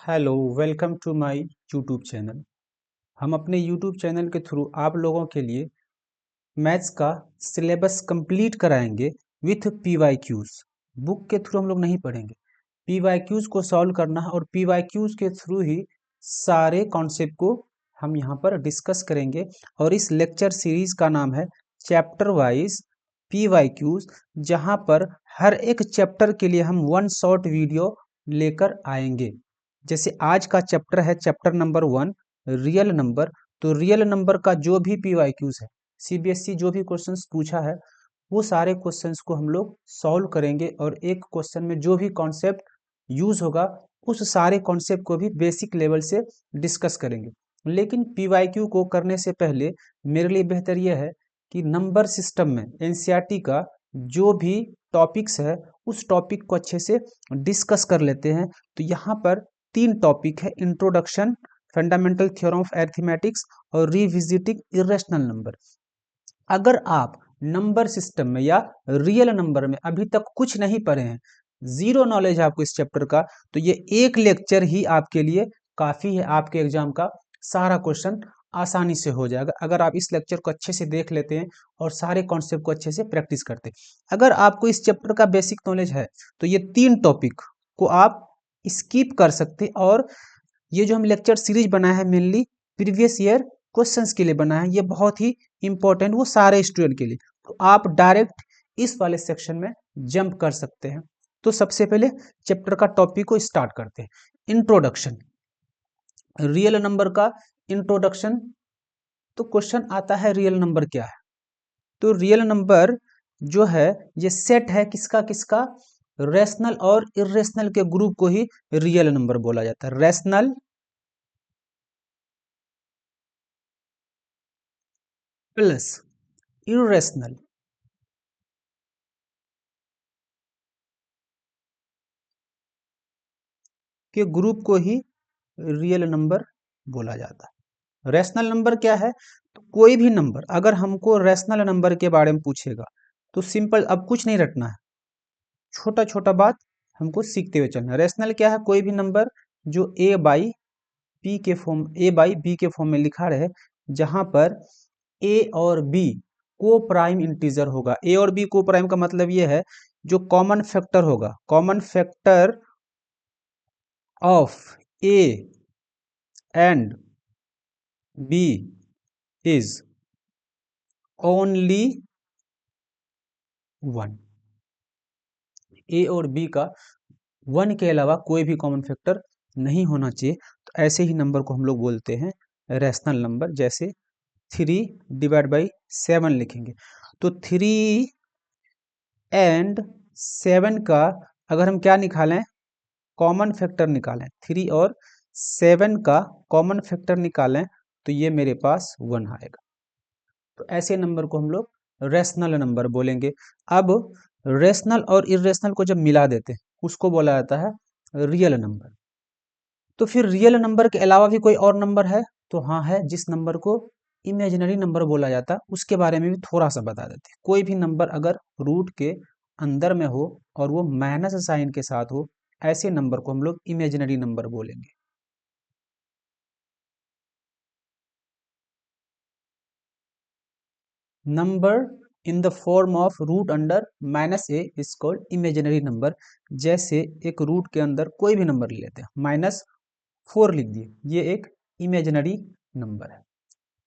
Hello, welcome to my YouTube channel. हम अपने YouTube channel के थ्रू आप लोगों के लिए मैथ्स का सिलेबस कंप्लीट कराएंगे विथ पीवाईक्यूज। बुक के थ्रू हम लोग नहीं पढ़ेंगे, पीवाईक्यूज को सॉल्व करना है और पीवाईक्यूज के थ्रू ही सारे कॉन्सेप्ट को हम यहाँ पर डिस्कस करेंगे। और इस लेक्चर सीरीज का नाम है चैप्टर वाइज पीवाईक्यूज, जहाँ पर हर एक चैप्टर के लिए हम वन शॉर्ट वीडियो लेकर आएंगे। जैसे आज का चैप्टर है चैप्टर नंबर 1 रियल नंबर। तो रियल नंबर का जो भी पीवाईक्यूज है, सीबीएसई जो भी क्वेश्चंस पूछा है, वो सारे क्वेश्चंस को हम लोग सॉल्व करेंगे और एक क्वेश्चन में जो भी कॉन्सेप्ट यूज होगा उस सारे कॉन्सेप्ट को भी बेसिक लेवल से डिस्कस करेंगे। लेकिन पीवाईक्यू को करने से पहले मेरे लिए बेहतर यह है कि नंबर सिस्टम में एनसीईआरटी का जो भी टॉपिक्स है उस टॉपिक को अच्छे से डिस्कस कर लेते हैं। तो यहाँ पर 3 टॉपिक है: introduction, fundamental theorem of arithmetics और रिविजिटिंग इरेशनल नंबर। अगर आप नंबर सिस्टम में या रियल नंबर में अभी तक कुछ नहीं पढ़े हैं, जीरो नॉलेज है आपको इस चैप्टर का, तो ये एक लेक्चर ही आपके लिए काफी है। आपके एग्जाम का सारा क्वेश्चन आसानी से हो जाएगा अगर आप इस लेक्चर को अच्छे से देख लेते हैं और सारे कॉन्सेप्ट को अच्छे से प्रैक्टिस करते हैं। अगर आपको इस चैप्टर का बेसिक नॉलेज है तो ये 3 टॉपिक को आप स्किप कर सकते हैं। और ये जो हम लेक्चर सीरीज बनाया है मेनली प्रीवियस ईयर क्वेश्चंस के लिए बना है, ये बहुत ही इंपॉर्टेंट वो सारे स्टूडेंट के लिए। तो आप डायरेक्ट इस वाले सेक्शन में जंप कर सकते हैं। तो सबसे पहले चैप्टर का टॉपिक को स्टार्ट करते हैं। इंट्रोडक्शन, रियल नंबर का इंट्रोडक्शन। तो क्वेश्चन आता है रियल नंबर क्या है। तो रियल नंबर जो है ये सेट है किसका किसका, रेशनल और इरेशनल के ग्रुप को ही रियल नंबर बोला जाता है। रेशनल प्लस इरेशनल के ग्रुप को ही रियल नंबर बोला जाता है। रैशनल नंबर क्या है? तो कोई भी नंबर अगर हमको रैशनल नंबर के बारे में पूछेगा तो सिंपल, अब कुछ नहीं रटना है, छोटा छोटा बात हमको सीखते हुए चलना है। रैशनल क्या है? कोई भी नंबर जो ए बाई बी के फॉर्म में लिखा रहे, जहां पर ए और बी को प्राइम इंटीजर होगा। ए और बी को प्राइम का मतलब ये है जो कॉमन फैक्टर होगा, common factor of A and B is only 1। A और बी का 1 के अलावा कोई भी कॉमन फैक्टर नहीं होना चाहिए। तो ऐसे ही नंबर को हम लोग बोलते हैं रैशनल नंबर। जैसे 3/7 लिखेंगे तो 3 और 7 का अगर हम क्या निकालें, कॉमन फैक्टर निकालें, 3 और 7 का कॉमन फैक्टर निकालें तो ये मेरे पास 1 आएगा। तो ऐसे नंबर को हम लोग रेशनल नंबर बोलेंगे। अब रेशनल और इरेशनल को जब मिला देते हैं उसको बोला जाता है रियल नंबर। तो फिर रियल नंबर के अलावा भी कोई और नंबर है? तो हाँ है, जिस नंबर को इमेजिनरी नंबर बोला जाता है उसके बारे में भी थोड़ा सा बता देते हैं। कोई भी नंबर अगर रूट के अंदर में हो और वो माइनस साइन के साथ हो, ऐसे नंबर को हम लोग इमेजिनरी नंबर बोलेंगे। Number in the form of root under -a is called imaginary number. जैसे एक रूट के अंदर कोई भी नंबर ले लेते हैं, -4 लिख दिए, ये एक इमेजिनरी नंबर है।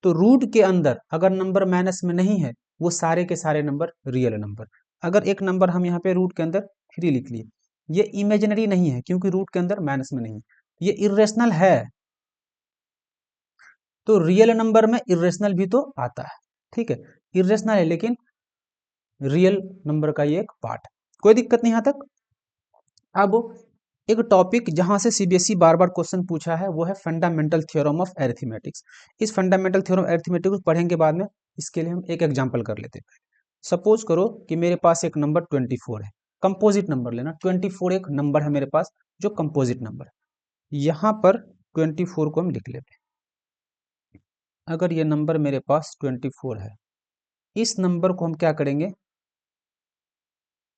तो रूट के अंदर अगर नंबर माइनस में नहीं है वो सारे के सारे नंबर रियल नंबर। अगर एक नंबर हम यहाँ पे रूट के अंदर 3 लिख लिए, ये इमेजिनरी नहीं है क्योंकि रूट के अंदर माइनस में नहीं है, ये इरेशनल है। तो रियल नंबर में इरेशनल भी तो आता है, ठीक है, इरेशनल है लेकिन रियल नंबर का ये एक पार्ट। कोई दिक्कत नहीं यहाँ तक। अब एक टॉपिक जहां से सीबीएसई बार बार क्वेश्चन पूछा है वो है फंडामेंटल थ्योरम ऑफ अरिथमेटिक्स। इस फंडामेंटल थ्योरम अरिथमेटिक्स को पढ़ेंगे बाद में, इसके लिए हम एक एग्जांपल कर लेते हैं। सपोज करो कि मेरे पास एक नंबर 24 है, कंपोजिट नंबर लेना, 24 एक नंबर है मेरे पास जो कंपोजिट नंबर है। यहाँ पर 24 को हम लिख लेते हैं। अगर ये नंबर मेरे पास 24 है, इस नंबर को हम क्या करेंगे,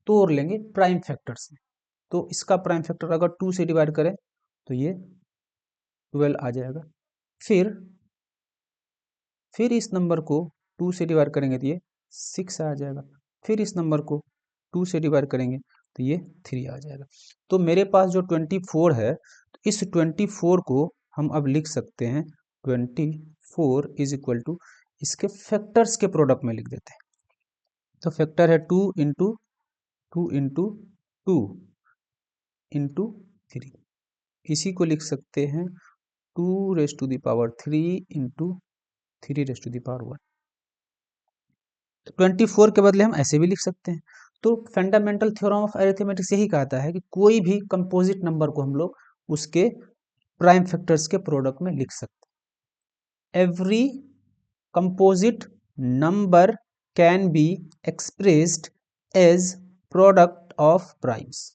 तोड़ लेंगे प्राइम फैक्टर से। तो इसका प्राइम फैक्टर अगर 2 से डिवाइड करें तो ये 12 आ जाएगा। फिर इस नंबर को 2 से डिवाइड करेंगे तो ये 6 आ जाएगा। फिर इस नंबर को 2 से डिवाइड करेंगे तो ये 3 आ जाएगा। तो मेरे पास जो 24 है, तो इस 24 को हम अब लिख सकते हैं 24 इज इक्वल टू, इसके फैक्टर्स के प्रोडक्ट में लिख देते हैं। तो फैक्टर है 2 इंटू 2 इंटू 2 इंटू 3, इसी को लिख सकते हैं 2 raise to the power 3 into 3 raise to the power 1। 24 के बदले हम ऐसे भी लिख सकते हैं। तो फंडामेंटल थ्योरम ऑफ अरिथमेटिक्स यही कहता है कि कोई भी कंपोजिट नंबर को हम लोग उसके प्राइम फैक्टर्स के प्रोडक्ट में लिख सकते हैं। Every composite number can be expressed as product of primes.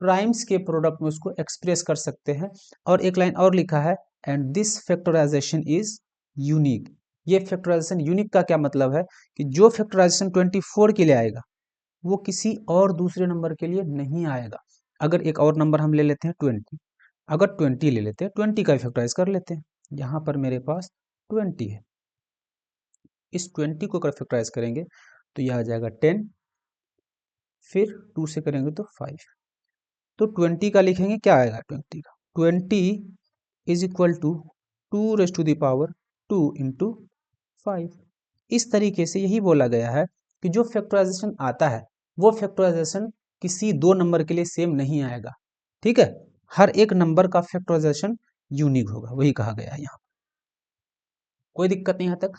Primes के प्रोडक्ट में उसको एक्सप्रेस कर सकते हैं। और एक लाइन और लिखा है, and this factorization is unique. ये फैक्टराइजेशन यूनिक का क्या मतलब है कि जो फैक्टराइजेशन 24 के लिए आएगा वो किसी और दूसरे नंबर के लिए नहीं आएगा। अगर एक और नंबर हम ले लेते हैं 20, अगर 20 ले लेते हैं, 20 का फैक्टराइज कर लेते हैं। यहाँ पर मेरे पास 20 है, इस 20 को अगर फैक्टराइज करेंगे तो यह आ जाएगा 10, फिर 2 से करेंगे तो 5। तो 20 का लिखेंगे, क्या आएगा 20 का, 20 is equal to 2 raise to the power 2 into 5। इस तरीके से यही बोला गया है कि जो फैक्टराइजेशन आता है वो फैक्टराइजेशन किसी दो नंबर के लिए सेम नहीं आएगा। ठीक है, हर एक नंबर का फैक्टराइजेशन यूनिक होगा, वही कहा गया है यहाँ। कोई दिक्कत नहीं यहाँ तक।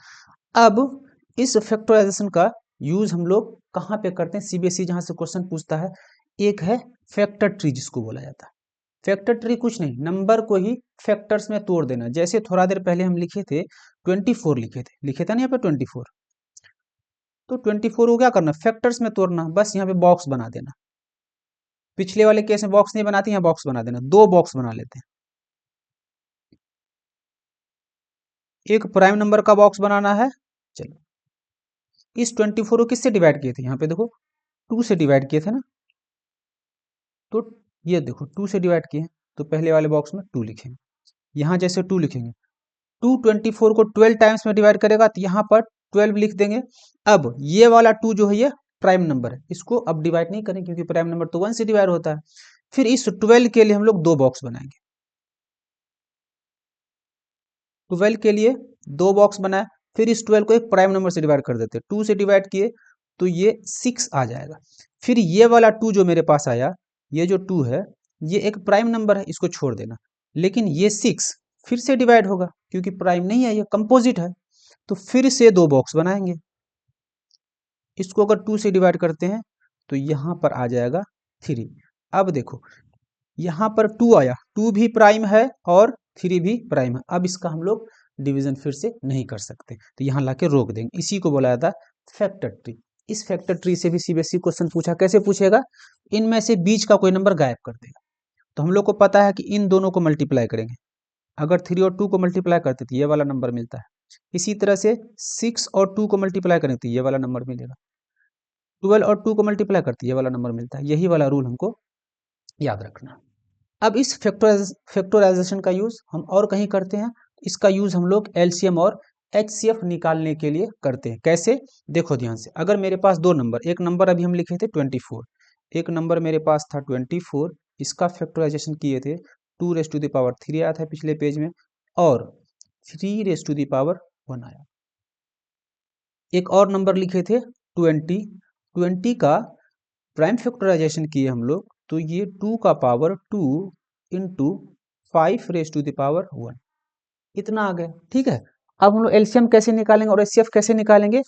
अब इस फैक्टराइजेशन का यूज हम लोग कहाँ पे करते हैं, सीबीएसई जहाँ से क्वेश्चन पूछता है, एक है फैक्टर ट्री जिसको बोला जाता है। फैक्टर ट्री कुछ नहीं, नंबर को ही फैक्टर्स में तोड़ देना। जैसे थोड़ा देर पहले हम लिखे थे 24 लिखे थे ना यहाँ पे 24, तो 24 को क्या करना, फैक्टर्स में तोड़ना, बस यहाँ पे बॉक्स बना देना। पिछले वाले केस में बॉक्स नहीं बनाते, यहाँ बॉक्स बना देना, दो बॉक्स बना लेते हैं। एक प्राइम नंबर का बॉक्स बनाना है। चलो, इस 24 को किससे डिवाइड किए थे, यहाँ पे देखो 2 से डिवाइड किए थे ना, तो ये देखो 2 से डिवाइड किए, तो पहले वाले बॉक्स में 2 लिखेंगे। यहाँ जैसे 2 लिखेंगे, 2 24 को 12 टाइम्स में डिवाइड करेगा तो यहाँ पर 12 लिख देंगे। अब ये वाला 2 जो है ये प्राइम नंबर है, इसको अब डिवाइड नहीं करें क्योंकि प्राइम नंबर तो 1 से डिवाइड होता है। फिर इस 12 के लिए हम लोग दो बॉक्स बनाएंगे। 12 के लिए दो बॉक्स बनाए, फिर इस 12 को एक प्राइम नंबर से डिवाइड कर देते हैं, 2 से डिवाइड किए तो ये 6 आ जाएगा। फिर ये वाला 2 जो मेरे पास आया, ये जो 2 है ये एक प्राइम नंबर है, इसको छोड़ देना। लेकिन ये 6 फिर से डिवाइड होगा क्योंकि प्राइम नहीं है, ये कंपोजिट है, तो फिर से दो बॉक्स बनाएंगे। इसको अगर 2 से डिवाइड करते हैं तो यहाँ पर आ जाएगा 3। अब देखो यहाँ पर 2 आया, 2 भी प्राइम है और 3 भी प्राइम है। अब इसका हम लोग डिवीजन फिर से नहीं कर सकते, तो यहाँ लाके रोक देंगे। इसी को बोला जाता है फैक्टर ट्री। इस फैक्टर ट्री से भी सीबीएसई क्वेश्चन पूछा, कैसे पूछेगा, इनमें से बीच का कोई नंबर गायब कर देगा। तो हम लोग को पता है कि इन दोनों को मल्टीप्लाई करेंगे, अगर 3 और 2 को मल्टीप्लाई करते तो ये वाला नंबर मिलता है। इसी तरह से 6 और 2 को मल्टीप्लाई करेंगे तो ये वाला नंबर मिलेगा। 12 और 2 को मल्टीप्लाई करते ये वाला नंबर मिलता है। यही वाला रूल हमको याद रखना। अब इस फैक्टराइजेशन का यूज हम और कहीं करते हैं, इसका यूज हम लोग एलसीएम और एचसीएफ निकालने के लिए करते हैं। कैसे, देखो ध्यान से, अगर मेरे पास दो नंबर, एक नंबर अभी हम लिखे थे 24, एक नंबर मेरे पास था 24, इसका फैक्टराइजेशन किए थे 2 रेज टू द पावर 3 आया था पिछले पेज में, और 3 रेज टू द पावर 1 आया। एक और नंबर लिखे थे 20 का प्राइम फैक्टराइजेशन किए हम लोग, तो ये 2 का power 2 into 5 raise to the power 1, इतना आ गया। ठीक है, अब हम लोग एलसीएम कैसे निकालेंगे और एचसीएफ कैसे निकालेंगे,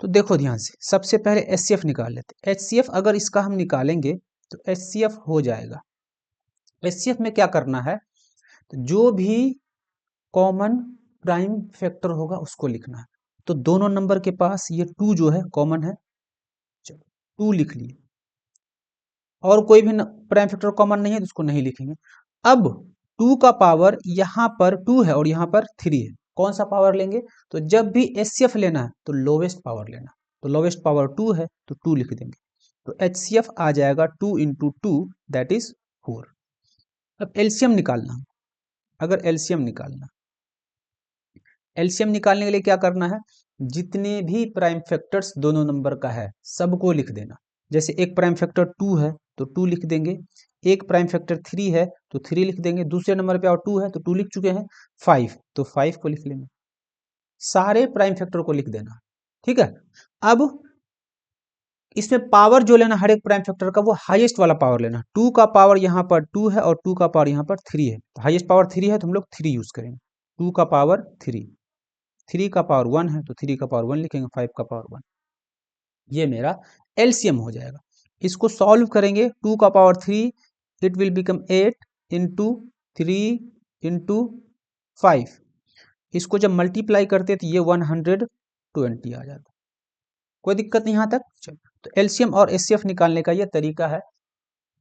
तो देखो ध्यान से, सबसे पहले एचसीएफ निकाल लेते। एचसीएफ अगर इसका हम निकालेंगे तो एचसीएफ हो जाएगा, एचसीएफ में क्या करना है, तो जो भी कॉमन प्राइम फैक्टर होगा उसको लिखना है। तो दोनों नंबर के पास ये 2 जो है कॉमन है, चलो 2 लिख लिए, और कोई भी प्राइम फैक्टर कॉमन नहीं है तो उसको नहीं लिखेंगे। अब 2 का पावर यहाँ पर 2 है और यहाँ पर 3 है, कौन सा पावर लेंगे, तो जब भी एचसीएफ लेना है तो लोवेस्ट पावर लेना, तो लोवेस्ट पावर 2 है तो 2 लिख देंगे। तो एचसीएफ आ जाएगा 2 इंटू 2 दैट इज 4। अब एलसीएम निकालना, अगर एलसीएम निकालना, एलसीएम निकालने के लिए क्या करना है, जितने भी प्राइम फैक्टर्स दोनों नंबर का है सबको लिख देना। जैसे एक प्राइम फैक्टर 2 है तो 2 लिख देंगे, एक प्राइम फैक्टर 3 है तो 3 लिख देंगे, दूसरे नंबर पे और 2 है तो 2 लिख चुके हैं, 5 तो 5 को लिख लेंगे, सारे प्राइम फैक्टर को लिख देना। ठीक है, अब इसमें पावर जो लेना हर एक प्राइम फैक्टर का, वो हाईएस्ट वाला पावर लेना। 2 का पावर यहाँ पर 2 है और 2 का पावर यहाँ पर 3 है, तो हाईएस्ट पावर 3 है तो हम लोग 3 यूज करेंगे। 2 का पावर 3, 3 का पावर 1 है तो 3 का पावर 1 लिखेंगे, 5 का पावर 1। ये मेरा एलसीएम हो जाएगा। इसको सॉल्व करेंगे, 2 का power 3 it will become 8 into 3 into 5। इसको जब मल्टीप्लाई करते तो ये 120 आ जाता। कोई दिक्कत नहीं यहाँ तक। चलो, तो एलसीएम और एचसीएफ निकालने का ये तरीका है।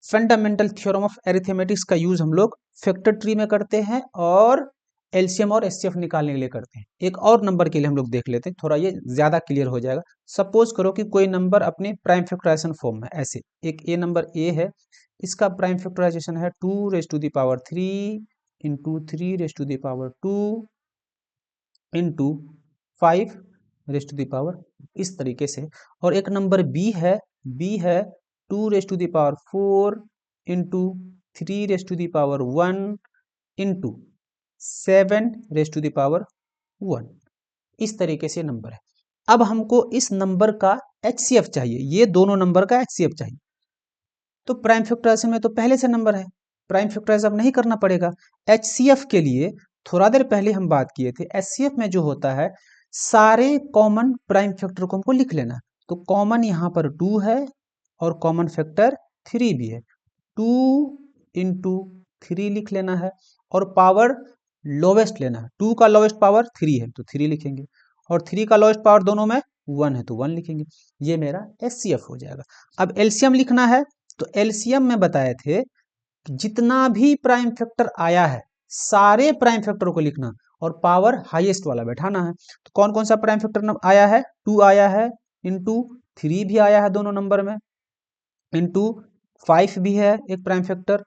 फंडामेंटल थ्योरम ऑफ अरिथमेटिक्स का यूज हम लोग फैक्टर ट्री में करते हैं और एलसीएम और एचसीएफ निकालने के लिए करते हैं। एक और नंबर के लिए हम लोग देख लेते हैं, थोड़ा ये ज्यादा क्लियर हो जाएगा। सपोज करो कि कोई नंबर अपने प्राइम फैक्टराइजेशन फॉर्म में ऐसे, एक ए नंबर ए है, इसका प्राइम फैक्टराइजेशन है 2 raise to the power 3 into 3 raise to the power 2 into 5 raise to the power, इस तरीके से। और एक नंबर बी है 2 raise to the power 4 into 3 raise to the power 1 into 7 raise to the power 1। इस तरीके से नंबर है। अब हमको इस नंबर का एचसीएफ चाहिए, ये दोनों नंबर का एचसीएफ चाहिए। तो प्राइम फैक्टराइजेशन में तो पहले से नंबर है, प्राइम फैक्टराइज अब नहीं करना पड़ेगा। एचसीएफ के लिए थोड़ा देर पहले हम बात किए थे, एचसीएफ में जो होता है सारे कॉमन प्राइम फैक्टर को हमको लिख लेना। तो कॉमन यहाँ पर 2 है और कॉमन फैक्टर 3 भी है, 2 इंटू 3 लिख लेना है और पावर लोवेस्ट लेना है। 2 का लोवेस्ट पावर 3 है तो 3 लिखेंगे और 3 का लोवेस्ट पावर दोनों में 1 है तो 1 लिखेंगे। ये मेरा एचसीएफ हो जाएगा। अब एलसीएम लिखना है, तो एलसीएम में बताए थे कि जितना भी प्राइम फैक्टर आया है सारे प्राइम फैक्टर को लिखना और पावर हाईएस्ट वाला बैठाना है। तो कौन कौन सा प्राइम फैक्टर आया है, 2 आया है, इंटू 3 भी आया है दोनों नंबर में, इंटू 5 भी है एक प्राइम फैक्टर,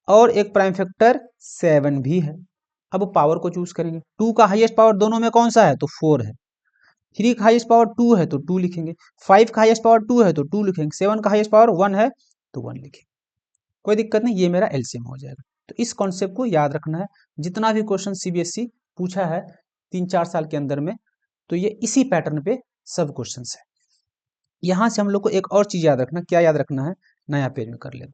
और एक प्राइम फैक्टर 7 भी है। अब पावर को चूज करेंगे, 2 का हाईएस्ट पावर दोनों में कौन सा है तो 4 है, 3 का हाईएस्ट पावर 2 है तो 2 लिखेंगे, 5 का हाईएस्ट पावर 2 है तो 2 लिखेंगे, 7 का हाईएस्ट पावर 1 है तो 1 लिखेंगे। कोई दिक्कत नहीं, ये मेरा एलसीएम हो जाएगा। तो इस कॉन्सेप्ट को याद रखना है। जितना भी क्वेश्चन सीबीएसई पूछा है 3-4 साल के अंदर में, तो ये इसी पैटर्न पे सब क्वेश्चन है। यहां से हम लोग को एक और चीज याद रखना, क्या याद रखना है, नया पेज में कर लेते।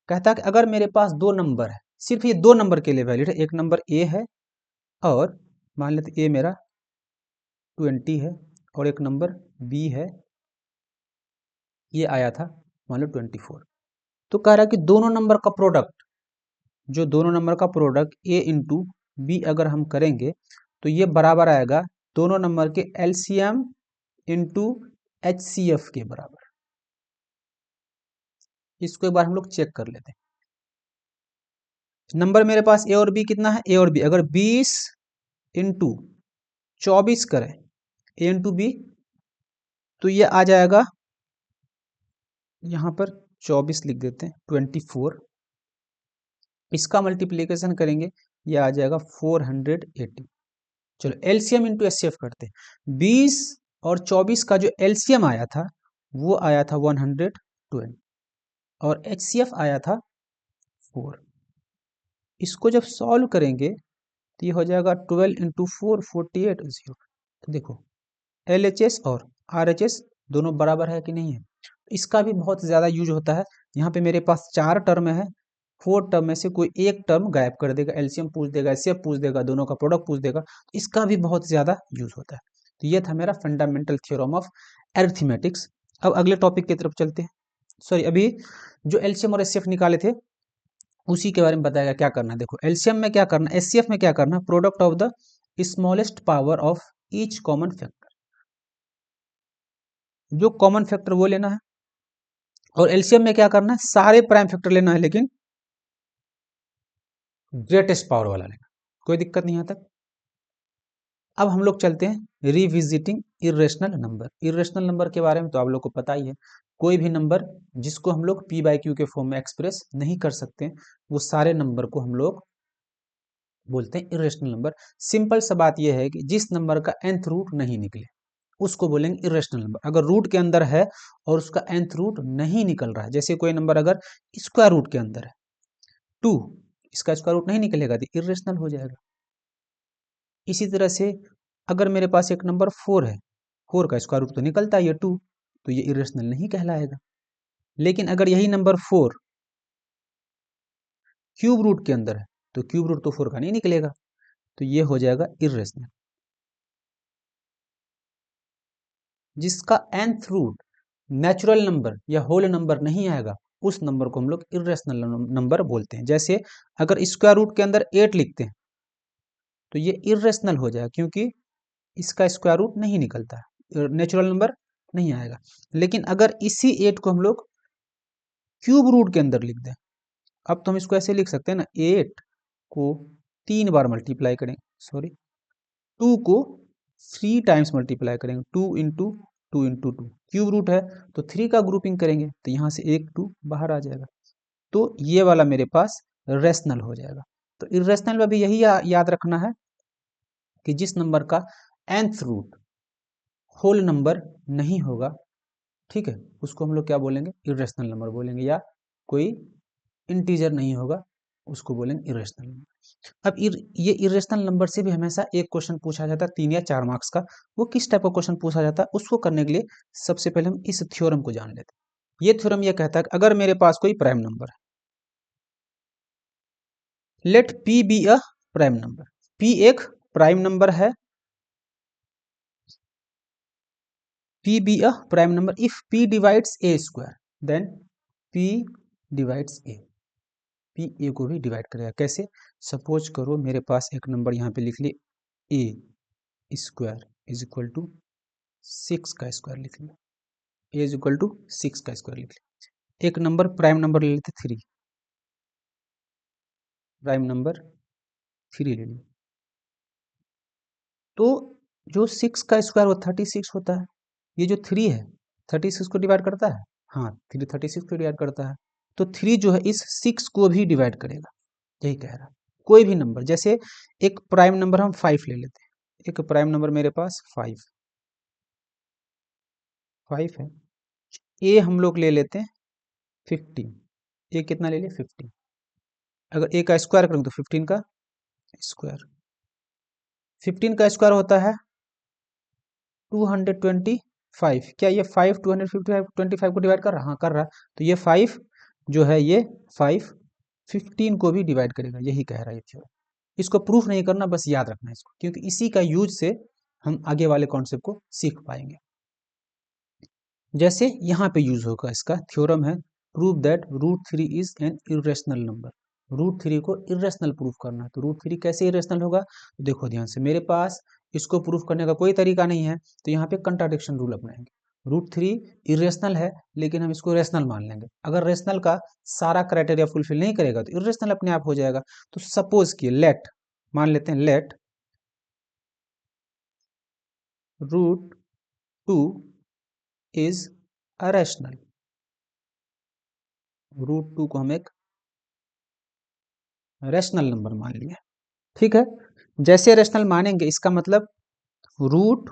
कहता है कि अगर मेरे पास 2 नंबर है, सिर्फ ये 2 नंबर के लिए वैलिड है, एक नंबर ए है और मान लेते ए मेरा 20 है और एक नंबर बी है, ये आया था मान लो 24। तो कह रहा है कि दोनों नंबर का प्रोडक्ट, जो दोनों नंबर का प्रोडक्ट ए इंटू बी अगर हम करेंगे तो ये बराबर आएगा दोनों नंबर के एलसीएम इंटू एचसीएफ के बराबर। इसको एक बार हम लोग चेक कर लेते हैं। नंबर मेरे पास ए और बी कितना है, ए और बी अगर 20 इंटू 24 करें ए इंटू बी तो ये आ जाएगा, यहां पर 24 लिख देते हैं, 24। इसका मल्टीप्लीकेशन करेंगे ये आ जाएगा 480। चलो एलसीएम इंटू एचसीएफ करते हैं। 20 और 24 का जो एलसीएम आया था वो आया था 120 और एचसीएफ आया था 4। इसको जब सॉल्व करेंगे तो ये हो जाएगा 12 इंटू 4 48 0। तो देखो एलएचएस और आरएचएस दोनों बराबर है कि नहीं है। इसका भी बहुत ज़्यादा यूज होता है। यहाँ पे मेरे पास 4 टर्म है, 4 टर्म में से कोई एक टर्म गायब कर देगा, एलसीएम पूछ देगा, एचसीएफ पूछ देगा, दोनों का प्रोडक्ट पूछ देगा, तो इसका भी बहुत ज़्यादा यूज होता है। तो ये था मेरा फंडामेंटल थ्योरम ऑफ अरिथमेटिक्स। अब अगले टॉपिक की तरफ चलते हैं। सॉरी, अभी जो एलसीएम और एचसीएफ निकाले थे उसी के बारे में बताएगा क्या करना है। देखो एलसीएम में क्या करना, एचसीएफ में क्या करना, product of the smallest power of each common factor, जो कॉमन फैक्टर वो लेना है। और एलसीएम में क्या करना है, सारे प्राइम फैक्टर लेना है लेकिन ग्रेटेस्ट पावर वाला लेना। कोई दिक्कत नहीं आता। अब हम लोग चलते हैं revisiting irrational number. Irrational number के बारे में तो आप लोग को पता ही है, कोई भी नंबर जिसको हम लोग पी बाई क्यू के फॉर्म में एक्सप्रेस नहीं कर सकते, वो सारे नंबर को हम लोग बोलते हैं इरेशनल नंबर। सिंपल सा बात यह है कि जिस नंबर का nth रूट नहीं निकले उसको बोलेंगे इरेशनल नंबर। अगर रूट के अंदर है और उसका nth रूट नहीं निकल रहा है, जैसे कोई नंबर अगर स्क्वायर रूट के अंदर है 2, इसका स्क्वायर रूट नहीं निकलेगा तो इरेशनल हो जाएगा। इसी तरह से अगर मेरे पास एक नंबर 4 है, 4 का स्क्वायर रूट तो निकलता है ये 2, तो ये इरेशनल नहीं कहलाएगा। लेकिन अगर यही नंबर 4 क्यूब रूट के अंदर है तो क्यूब रूट तो 4 का नहीं निकलेगा, तो ये हो जाएगा इरेशनल। जिसका nth रूट नेचुरल नंबर या होल नंबर नहीं आएगा उस नंबर को हम लोग इरेशनल नंबर बोलते हैं। जैसे अगर स्क्वायर रूट के अंदर 8 लिखते हैं तो ये इरेशनल हो जाएगा, क्योंकि इसका स्क्वायर रूट नहीं निकलता है, नेचुरल नंबर नहीं आएगा। लेकिन अगर इसी 8 को हम लोग क्यूब रूट के अंदर लिख दें, अब तो हम इसको ऐसे लिख सकते हैं ना, 8 को 3 बार मल्टीप्लाई करें, सॉरी 2 को 3 टाइम्स मल्टीप्लाई करेंगे, 2 इंटू 2 इंटू 2, क्यूब रूट है तो 3 का ग्रुपिंग करेंगे तो यहाँ से एक 2 बाहर आ जाएगा, तो ये वाला मेरे पास रेशनल हो जाएगा। तो इरेशनल में भी यही याद रखना है कि जिस नंबर का nth रूट होल नंबर नहीं होगा, ठीक है, उसको हम लोग क्या बोलेंगे, इरेशनल नंबर बोलेंगे, या कोई इंटीजर नहीं होगा उसको बोलेंगे इरेशनल नंबर। अब ये इरेशनल नंबर से भी हमेशा एक क्वेश्चन पूछा जाता है 3 या 4 मार्क्स का। वो किस टाइप का क्वेश्चन पूछा जाता है उसको करने के लिए सबसे पहले हम इस थ्योरम को जान लेते हैं। ये थ्योरम ये कहता है कि अगर मेरे पास कोई प्राइम नंबर है, let p be a prime number, p एक प्राइम नंबर है, p be a prime number if p divides a square then p divides a, p a को भी डिवाइड करेगा। कैसे? सपोज करो मेरे पास एक नंबर यहाँ पे लिख लिए a square is equal to 6 का स्क्वायर लिख लिया, a इज इक्वल टू 6 का स्क्वायर लिख लिया। एक नंबर प्राइम नंबर ले लेते 3, प्राइम नंबर 3 ले लिया, तो जो 6 का स्क्वायर वो 36 होता है, ये जो 3 है 36 को डिवाइड करता है, हाँ 3 36 को डिवाइड करता है, तो 3 जो है इस 6 को भी डिवाइड करेगा, यही कह रहा है। कोई भी नंबर, जैसे एक प्राइम नंबर हम 5 ले लेते हैं, एक प्राइम नंबर मेरे पास 5 है, ए हम लोग ले लेते हैं 15, ए कितना ले लिया 15, अगर ए का स्क्वायर करेंगे तो 15 का स्क्वायर, 15 का स्क्वायर होता है 225। क्या ये 5 225 को डिवाइड कर रहा? हाँ कर रहा। तो ये 5 जो है ये 5 15 को भी डिवाइड करेगा, यही कह रहा है ये थ्योरम। इसको प्रूफ नहीं करना, बस याद रखना है इसको, क्योंकि इसी का यूज से हम आगे वाले कॉन्सेप्ट को सीख पाएंगे। जैसे यहाँ पे यूज होगा, इसका थ्योरम है prove that root 3 is an irrational number. Root 3 को इरेशनल प्रूफ करना है, तो रूट 3 कैसे इरेशनल होगा? तो देखो ध्यान से, मेरे पास इसको प्रूफ करने का कोई तरीका नहीं है, तो यहाँ पे कंट्राडिक्शन रूल अपनाएंगे। रूट 3 इरेशनल है लेकिन हम इसको रेशनल मान लेंगे। अगर रेशनल का सारा क्राइटेरिया फुलफिल नहीं करेगा तो इरेशनल अपने आप हो जाएगा। तो सपोज कि लेट, मान लेते हैं let root 2 is a rational, root 2 को हम एक रेशनल नंबर मान लिया, ठीक है। जैसे रेशनल मानेंगे इसका मतलब रूट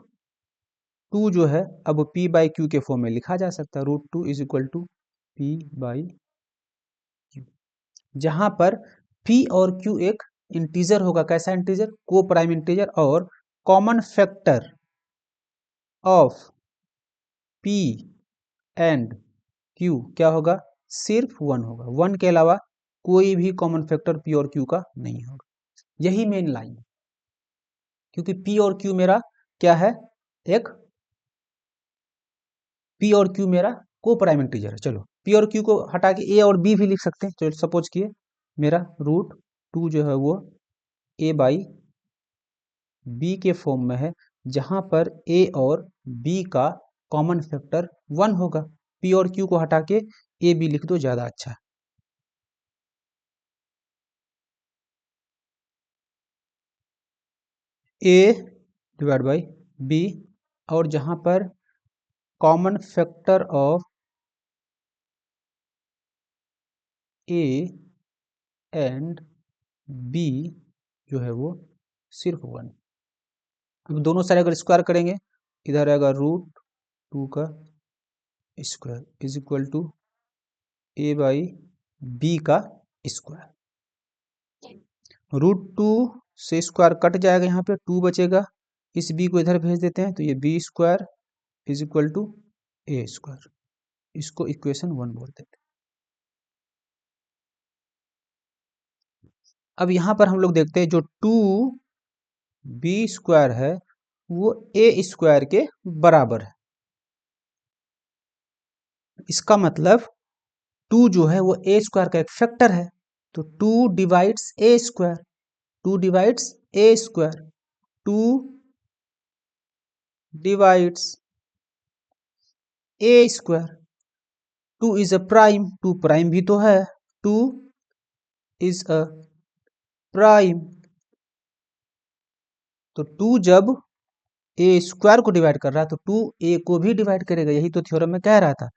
2 जो है अब p बाई क्यू के फॉर्म में लिखा जा सकता है, root 2 is equal to p by q, जहां पर p और q एक इंटीजर होगा। कैसा इंटीजर? को प्राइम इंटीजर, और common factor of p and q क्या होगा? सिर्फ 1 होगा, 1 के अलावा कोई भी कॉमन फैक्टर p और q का नहीं होगा। यही मेन लाइन है, क्योंकि p और q मेरा क्या है? एक p और q मेरा को प्राइम इंटीजर है। चलो p और q को हटा के a और b भी लिख सकते हैं। चलो सपोज किए मेरा रूट 2 जो है वो a बाई b के फॉर्म में है, जहां पर a और b का कॉमन फैक्टर 1 होगा। p और q को हटा के a b लिख दो, ज्यादा अच्छा है। a डिवाइड बाई b, और जहां पर common factor of a and b जो है वो सिर्फ 1। अब दोनों साइड अगर स्क्वायर करेंगे, इधर आएगा √2 का square is equal to a/b का स्क्वायर। √2 से स्क्वायर कट जाएगा, यहाँ पे 2 बचेगा, इस b को इधर भेज देते हैं तो ये b² is equal to a²। इसको इक्वेशन 1 बोलते हैं। अब यहाँ पर हम लोग देखते हैं जो 2b² है वो a² के बराबर है। इसका मतलब 2 जो है वो a² का एक फैक्टर है, तो 2 divides a², 2 divides a², 2 divides a²। 2 is a prime, 2 prime भी तो है, 2 इज अ प्राइम। तो 2 जब a² को डिवाइड कर रहा है तो 2 a को भी डिवाइड करेगा, यही तो थ्योरम में कह रहा था।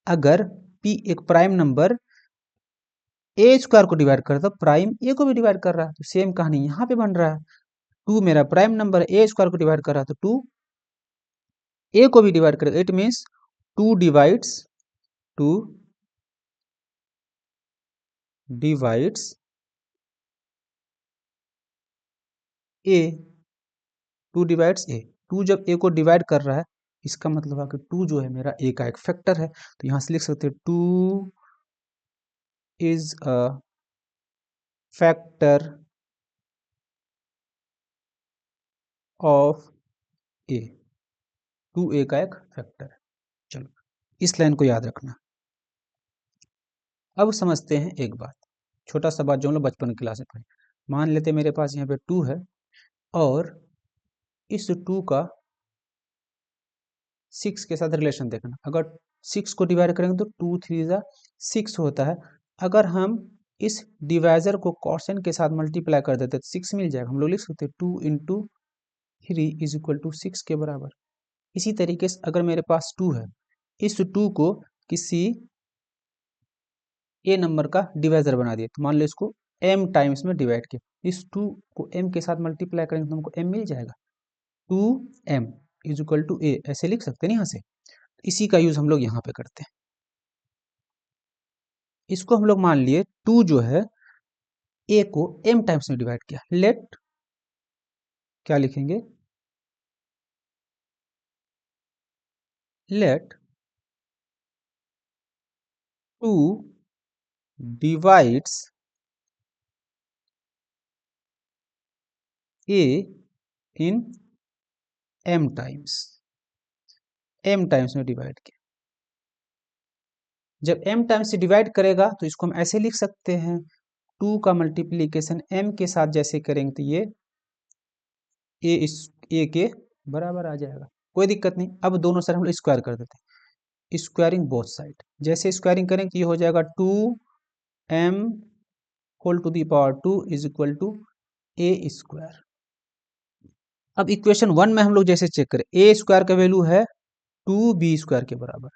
अगर p एक प्राइम नंबर a² को डिवाइड कर रहा है तो प्राइम a को भी डिवाइड कर रहा है, तो सेम कहानी यहाँ पे बन रहा है। 2 मेरा प्राइम नंबर a² को डिवाइड कर रहा है तो 2 a को भी डिवाइड करेगा। It means 2 divides a, 2 divides a। 2 जब a को डिवाइड कर रहा है, इसका मतलब है कि 2 जो है मेरा a का एक फैक्टर है, तो यहाँ से लिख सकते हैं 2 is a factor of a। 2a का एक फैक्टर है। चलो इस लाइन को याद रखना। अब समझते हैं एक बात, छोटा सा बात जो हम लोग बचपन की क्लास में पढ़े। मान लेते मेरे पास यहाँ पे 2 है और इस 2 का 6 के साथ रिलेशन देखना। अगर 6 को डिवाइड करेंगे तो 2 3 जा 6 होता है। अगर हम इस डिवाइजर को क्वोशिएंट के साथ मल्टीप्लाई कर देते तो 6 मिल जाएगा। हम लोग लिख सकते हैं 2 इंटू 3 इज इक्वल टू 6 के बराबर। इसी तरीके से अगर मेरे पास 2 है, इस 2 को किसी ए नंबर का डिवाइजर बना दिए, तो मान लो इसको m टाइम्स में डिवाइड किया, इस 2 को m के साथ मल्टीप्लाई करेंगे तो हमको m मिल जाएगा। 2m is equal to a, ऐसे लिख सकते हैं यहाँ से। इसी का यूज हम लोग यहाँ पे करते हैं। इसको हम लोग मान लिए 2 जो है a को m टाइम्स में डिवाइड किया। लेट क्या लिखेंगे, let 2 divides a in m times में डिवाइड किया। जब m टाइम्स से डिवाइड करेगा तो इसको हम ऐसे लिख सकते हैं, 2 का मल्टीप्लीकेशन m के साथ जैसे करेंगे तो ये a के बराबर आ जाएगा, कोई दिक्कत नहीं। अब दोनों साइड हम लोग स्क्वायर कर देते हैं, स्क्वायरिंग बोथ साइड। जैसे स्क्वायरिंग करेंगे तो ये हो जाएगा 2m whole to the power 2 is equal to a²। अब इक्वेशन 1 में हम लोग जैसे चेक करें, a² का वैल्यू है 2b² के बराबर,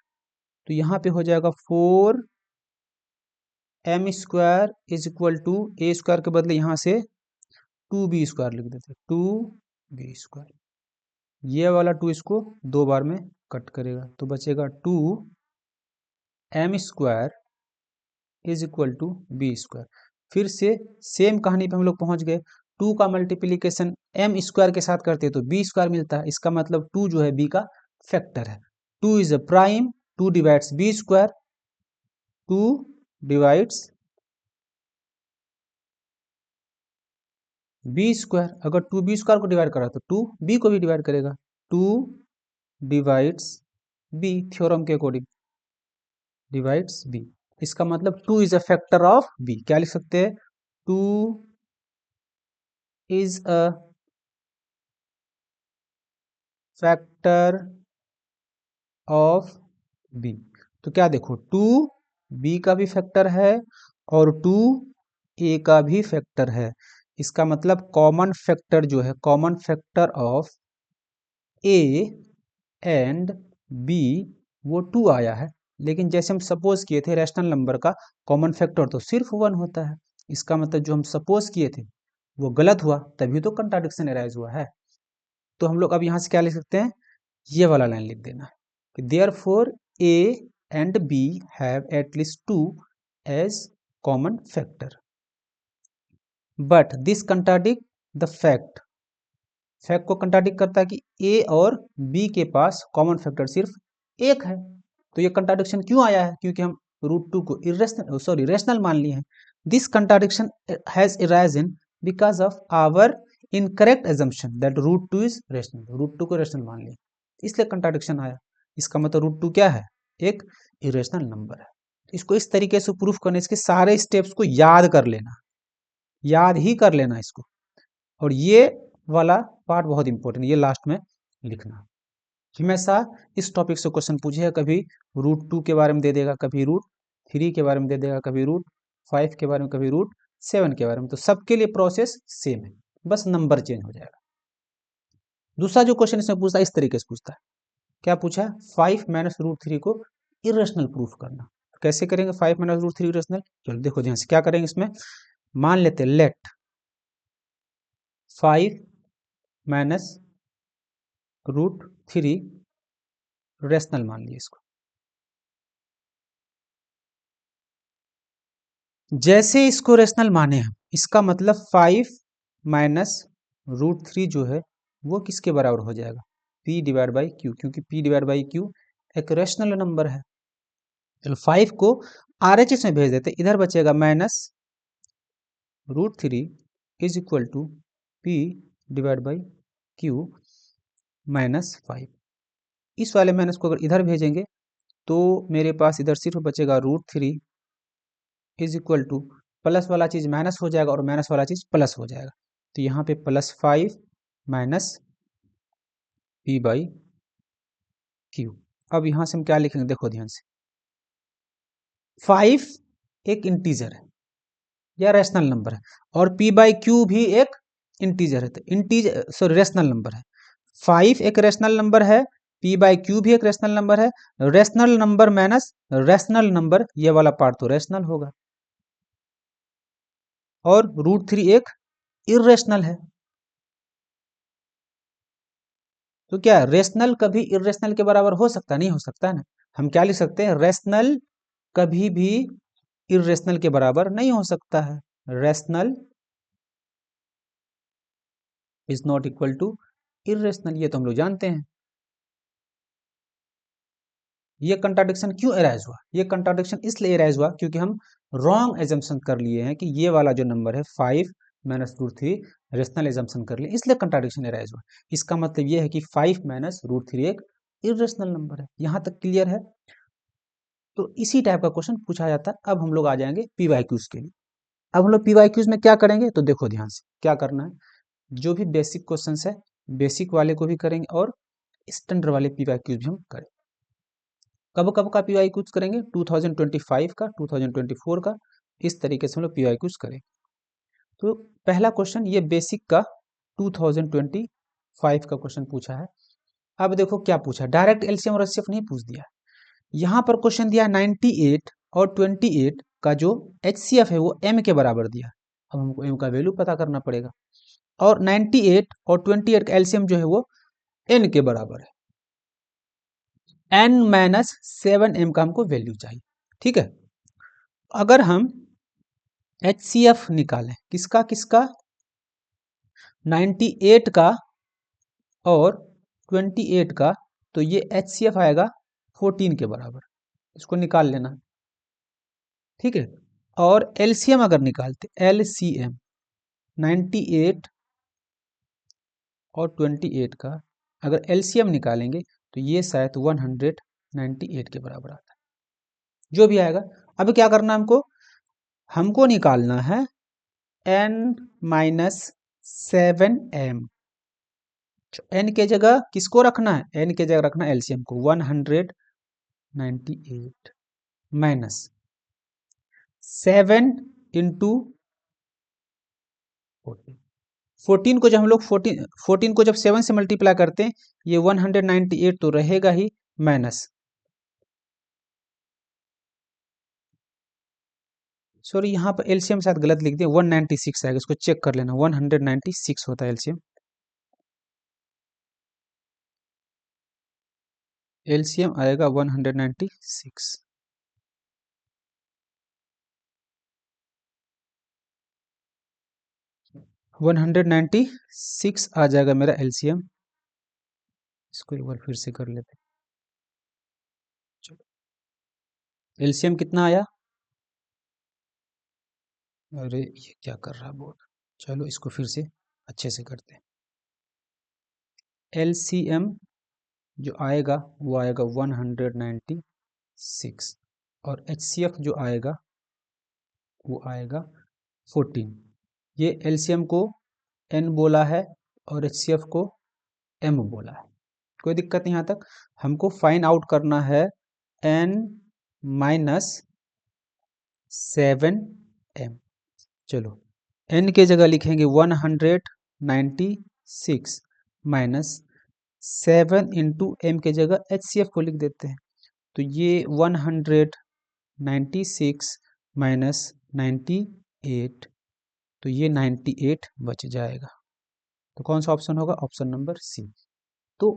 तो यहाँ पे हो जाएगा 4m² is equal to a² के बदले यहाँ से 2b² लिख देते, 2b²। ये वाला 2 इसको 2 बार में कट करेगा तो बचेगा 2m² is equal to b²। फिर से सेम कहानी पे हम लोग पहुंच गए। 2 का मल्टीप्लीकेशन m² के साथ करते तो b² मिलता है। इसका मतलब 2 जो है b का फैक्टर है। 2 is a prime, 2 divides b², 2 divides b²। अगर 2b² को डिवाइड करा तो 2b को भी डिवाइड करेगा, 2 डिवाइड्स b, थ्योरम के अकॉर्डिंग डिवाइड्स b। इसका मतलब 2 is a factor of b। क्या लिख सकते हैं, 2 is a factor of b। तो क्या देखो, 2 b का भी फैक्टर है और 2 a का भी फैक्टर है। इसका मतलब कॉमन फैक्टर जो है, common factor of a and b वो 2 आया है। लेकिन जैसे हम सपोज किए थे रैशनल नंबर का कॉमन फैक्टर तो सिर्फ 1 होता है। इसका मतलब जो हम सपोज किए थे वो गलत हुआ, तभी तो कंट्राडिक्शन अराइज हुआ है। तो हम लोग अब यहाँ से क्या लिख सकते हैं, ये वाला लाइन लिख देना कि therefore A and B have at least 2 as common factor, but this contradict the fact, fact को कंट्राडिक्ट करता है कि ए और बी के पास कॉमन फैक्टर सिर्फ एक है। तो ये कंट्राडिक्शन क्यों आया है, क्योंकि हम √2 को रेशनल मान लिए हैं। This contradiction has arisen because of our incorrect assumption that √2 is rational, √2 को रेशनल मान लिया, इसलिए कंट्राडिक्शन आया। इसका मतलब √2 क्या है, एक इरेशनल नंबर है। इसको इस तरीके से प्रूफ करने, इसके सारे स्टेप्स को याद कर लेना, याद ही कर लेना इसको। और ये वाला पार्ट बहुत इंपॉर्टेंट, ये लास्ट में लिखना। हमेशा इस टॉपिक से क्वेश्चन पूछेगा, कभी √2 के बारे में दे देगा, कभी √3 के बारे में दे देगा, कभी √5 के बारे में, कभी √7 के बारे में। तो सबके लिए प्रोसेस सेम है, बस नंबर चेंज हो जाएगा। दूसरा जो क्वेश्चन इसमें पूछता है, इस तरीके से पूछता है, क्या पूछा है, 5 - √3 को इरेशनल प्रूफ करना। कैसे करेंगे 5 - √3 इरेशनल, चलो देखो ध्यान से क्या करेंगे। इसमें मान लेते हैं लेट 5 - √3 रेशनल मान लिया इसको। जैसे इसको रेशनल माने हम, इसका मतलब 5 - √3 जो है वो किसके बराबर हो जाएगा, P/Q, क्योंकि P/Q एक रेशनल नंबर है। चलो 5 को RHS में भेज देते, इधर बचेगा -√3 इज इक्वल टू P/Q -5। इस वाले माइनस को अगर इधर भेजेंगे तो मेरे पास इधर सिर्फ बचेगा √3 इज इक्वल टू, प्लस वाला चीज माइनस हो जाएगा और माइनस वाला चीज प्लस हो जाएगा। तो यहाँ पे +5 -P/Q। अब यहाँ से हम क्या लिखेंगे, देखो ध्यान से, 5 एक इंटीजर है या रैशनल नंबर है, और P/Q भी एक इंटीजर है, तो रैशनल नंबर है। 5 एक रैशनल नंबर है, P/Q भी एक रैशनल नंबर है। Rational number minus rational number, ये वाला पार्ट तो रैशनल होगा, और √3 एक इरेशनल है। तो क्या रेशनल कभी इरेशनल के बराबर हो सकता, नहीं हो सकता है ना। हम क्या लिख सकते हैं, रेशनल कभी भी इरेशनल के बराबर नहीं हो सकता है। Rational is not equal to irrational, ये तो हम लोग जानते हैं। ये कंट्राडिक्शन क्यों अराइज हुआ, ये कंट्राडिक्शन इसलिए अराइज हुआ क्योंकि हम रॉन्ग एजम्पशन कर लिए हैं कि ये वाला जो नंबर है 5 - √3 रेशनल एजम्पशन कर लिए, इसलिए कंट्राडिक्शन अराइज हुआ। इसका मतलब ये है कि 5 - √3 एक इरेशनल नंबर है। यहां तक क्लियर है। तो इसी टाइप का क्वेश्चन पूछा जाता है। अब हम लोग आ जाएंगे PYQs के लिए। अब हम लोग PYQs में क्या करेंगे, तो देखो ध्यान से क्या करना है, जो भी बेसिक क्वेश्चंस है बेसिक वाले को भी करेंगे और स्टैंडर्ड वाले PYQs भी हम करेंगे। कब कब का PYQs करेंगे, 2025 का, 2024 का, इस तरीके से हम लोग PYQs करेंगे। तो पहला क्वेश्चन ये बेसिक का 2025 का क्वेश्चन पूछा है। अब देखो क्या पूछा, डायरेक्ट एलसीएम और एचसीएफ नहीं पूछ दिया। यहाँ पर क्वेश्चन दिया 98 और 28 का जो HCF है वो m के बराबर दिया। अब हमको m का वैल्यू पता करना पड़ेगा, और 98 और 28 का एलसीएम जो है वो n के बराबर है, n - 7m का हमको वैल्यू चाहिए। ठीक है, अगर हम HCF निकालें किसका किसका, 98 का और 28 का, तो ये HCF आएगा 14 के बराबर, इसको निकाल लेना। ठीक है, और एलसीएम अगर निकालते, LCM 98 और 28 का अगर एलसीएम निकालेंगे तो ये शायद 198 के बराबर आता है, जो भी आएगा। अब क्या करना हमको, हमको निकालना है n - 7m। n के जगह किसको रखना है, n के जगह रखना एलसीएम को, 198 माइनस 7 इंटू 14 को जब हम लोग 14 को जब 7 से मल्टीप्लाई करते हैं, ये 198 तो रहेगा ही, माइनस सॉरी यहाँ पर एलसीएम शायद गलत लिख दिया, 196 आएगा, इसको चेक कर लेना, 196 होता है एलसीएम। एलसीएम आएगा 196। 196 आ जाएगा मेरा एलसीएम। इसको एक बार फिर से कर लेते हैं। चलो एलसीएम कितना आया? अरे ये क्या कर रहा है बोर्ड। चलो इसको फिर से अच्छे से करते हैं। एलसीएम जो आएगा वो आएगा 196 और एचसीएफ जो आएगा वो आएगा 14। ये एलसीएम को एन बोला है और एचसीएफ को एम बोला है, कोई दिक्कत नहीं। यहाँ तक हमको फाइंड आउट करना है एन माइनस 7m। चलो एन के जगह लिखेंगे 196 माइनस 7 इंटू एम के जगह एचसीएफ को लिख देते हैं। तो ये 196 माइनस 98, तो ये 98 बच जाएगा। तो कौन सा ऑप्शन होगा? Option number C. तो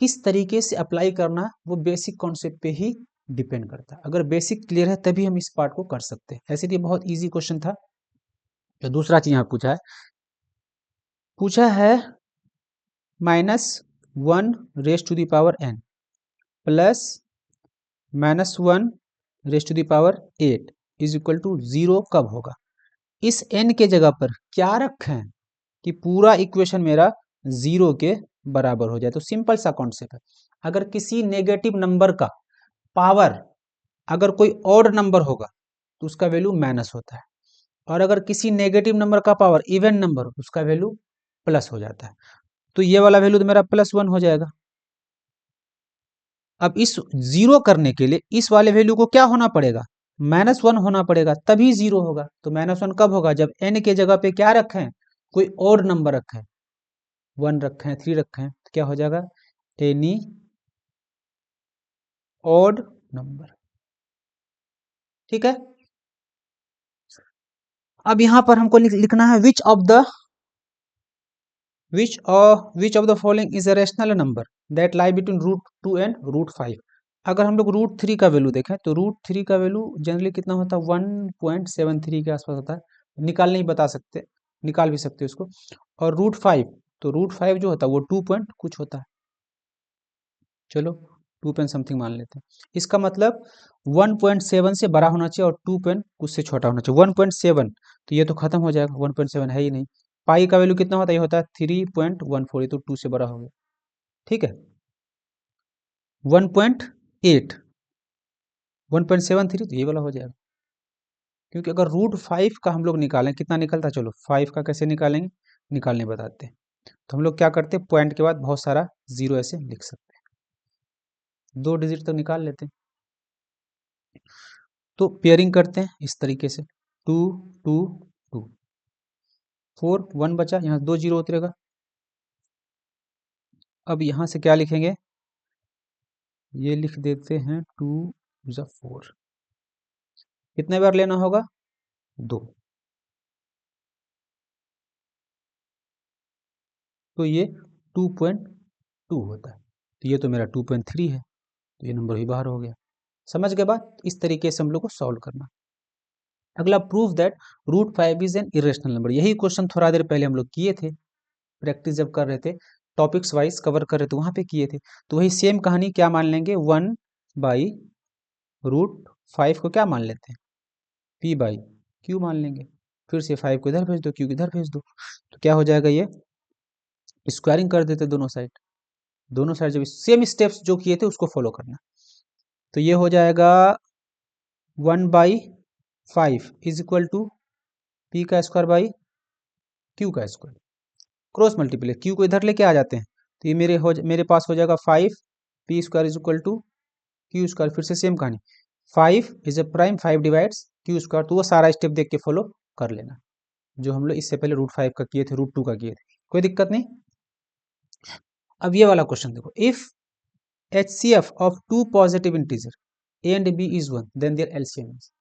किस तरीके से अप्लाई करना वो बेसिक कॉन्सेप्ट पे ही डिपेंड करता है। अगर बेसिक क्लियर है तभी हम इस पार्ट को कर सकते हैं। ऐसे तो बहुत इजी क्वेश्चन था। जो दूसरा चीज यहाँ पूछा है -1 raise to the power n plus -1 raise to the power 8 is equal to 0 कब होगा? इस n के जगह पर क्या रखें कि पूरा इक्वेशन मेरा 0 के बराबर हो जाए? तो सिंपल सा कॉन्सेप्ट है। अगर किसी नेगेटिव नंबर का पावर अगर कोई ऑड नंबर होगा तो उसका वैल्यू माइनस होता है, और अगर किसी नेगेटिव नंबर का पावर इवन नंबर उसका वैल्यू प्लस हो जाता है। तो ये वाला वैल्यू तो मेरा +1 हो जाएगा। अब इस 0 करने के लिए इस वाले वैल्यू को क्या होना पड़ेगा? -1 होना पड़ेगा, तभी 0 होगा। तो -1 कब होगा? जब n के जगह पे क्या रखें? कोई और नंबर रखें, 1 रखें, 3 रखें, तो क्या हो जाएगा? Any odd number. ठीक है। अब यहां पर हमको लिखना है which of the following is a rational number that lie between √2 and √5। अगर हम लोग √3 का वैल्यू देखें तो √3 का वैल्यू जनरली कितना होता है? 1.73 के आसपास होता है। निकाल नहीं बता सकते, निकाल भी सकते उसको। और √5, तो √5 जो होता है वो 2 पॉइंट कुछ होता है। चलो 2 पॉइंट समथिंग मान लेते हैं। इसका मतलब 1.7 से बड़ा होना चाहिए और 2 पॉइंट कुछ से छोटा होना चाहिए। 1.7 तो ये तो खत्म हो जाएगा, 1.7 है ही नहीं। पाई का वैल्यू कितना होता है? ये होता है 3.14, ये तो 2 से बड़ा हो गया। ठीक है। 1.8 1.73 तो ये वाला हो जाएगा, क्योंकि अगर √5 का हम लोग निकालें कितना निकलता है? चलो 5 का कैसे निकालेंगे, निकालने बताते हैं। तो हम लोग क्या करते हैं, पॉइंट के बाद बहुत सारा जीरो ऐसे लिख सकते हैं, 2 डिजिट तो निकाल लेते हैं। तो पेयरिंग करते हैं इस तरीके से, 2 2 2 4 1 बचा, यहाँ 2 जीरो उतरेगा। अब यहाँ से क्या लिखेंगे? ये लिख देते हैं 2 4। कितने बार लेना होगा? 2। तो ये 2.2 होता है। तो ये तो मेरा 2.3 है, तो ये नंबर भी बाहर हो गया। समझ गए बात? इस तरीके से हम लोग को सॉल्व करना। अगला, proof that √5 is an irrational number. यही क्वेश्चन थोड़ा देर पहले हम लोग किए थे, प्रैक्टिस जब कर रहे थे, टॉपिक्स वाइज कवर कर रहे थे, वहां पे किए थे। तो वही सेम कहानी, क्या मान लेंगे? 1/√5 को क्या मान लेते हैं? p/q मान लेंगे। फिर से 5 को इधर भेज दो, q इधर भेज दो, तो क्या हो जाएगा? ये स्क्वायरिंग कर देते दोनों साइड। दोनों साइड जब सेम स्टेप्स जो किए थे उसको फॉलो करना। तो ये हो जाएगा 1/5 इज इक्वल टू p का स्क्वायर बाई q का स्क्वायर। क्रॉस मल्टीप्लाई, q को इधर लेके आ जाते हैं, तो ये मेरे पास हो जाएगा 5 p square is equal to q square. फिर से सेम कहानी, 5 is a prime, 5 divides q square. तो वो सारा स्टेप देख के फॉलो कर लेना, जो हम लोग इससे पहले √5 का किए थे, √2 का किए थे, कोई दिक्कत नहीं। अब ये वाला क्वेश्चन देखो, if HCF of two positive integer a and b is 1 then their LCM is।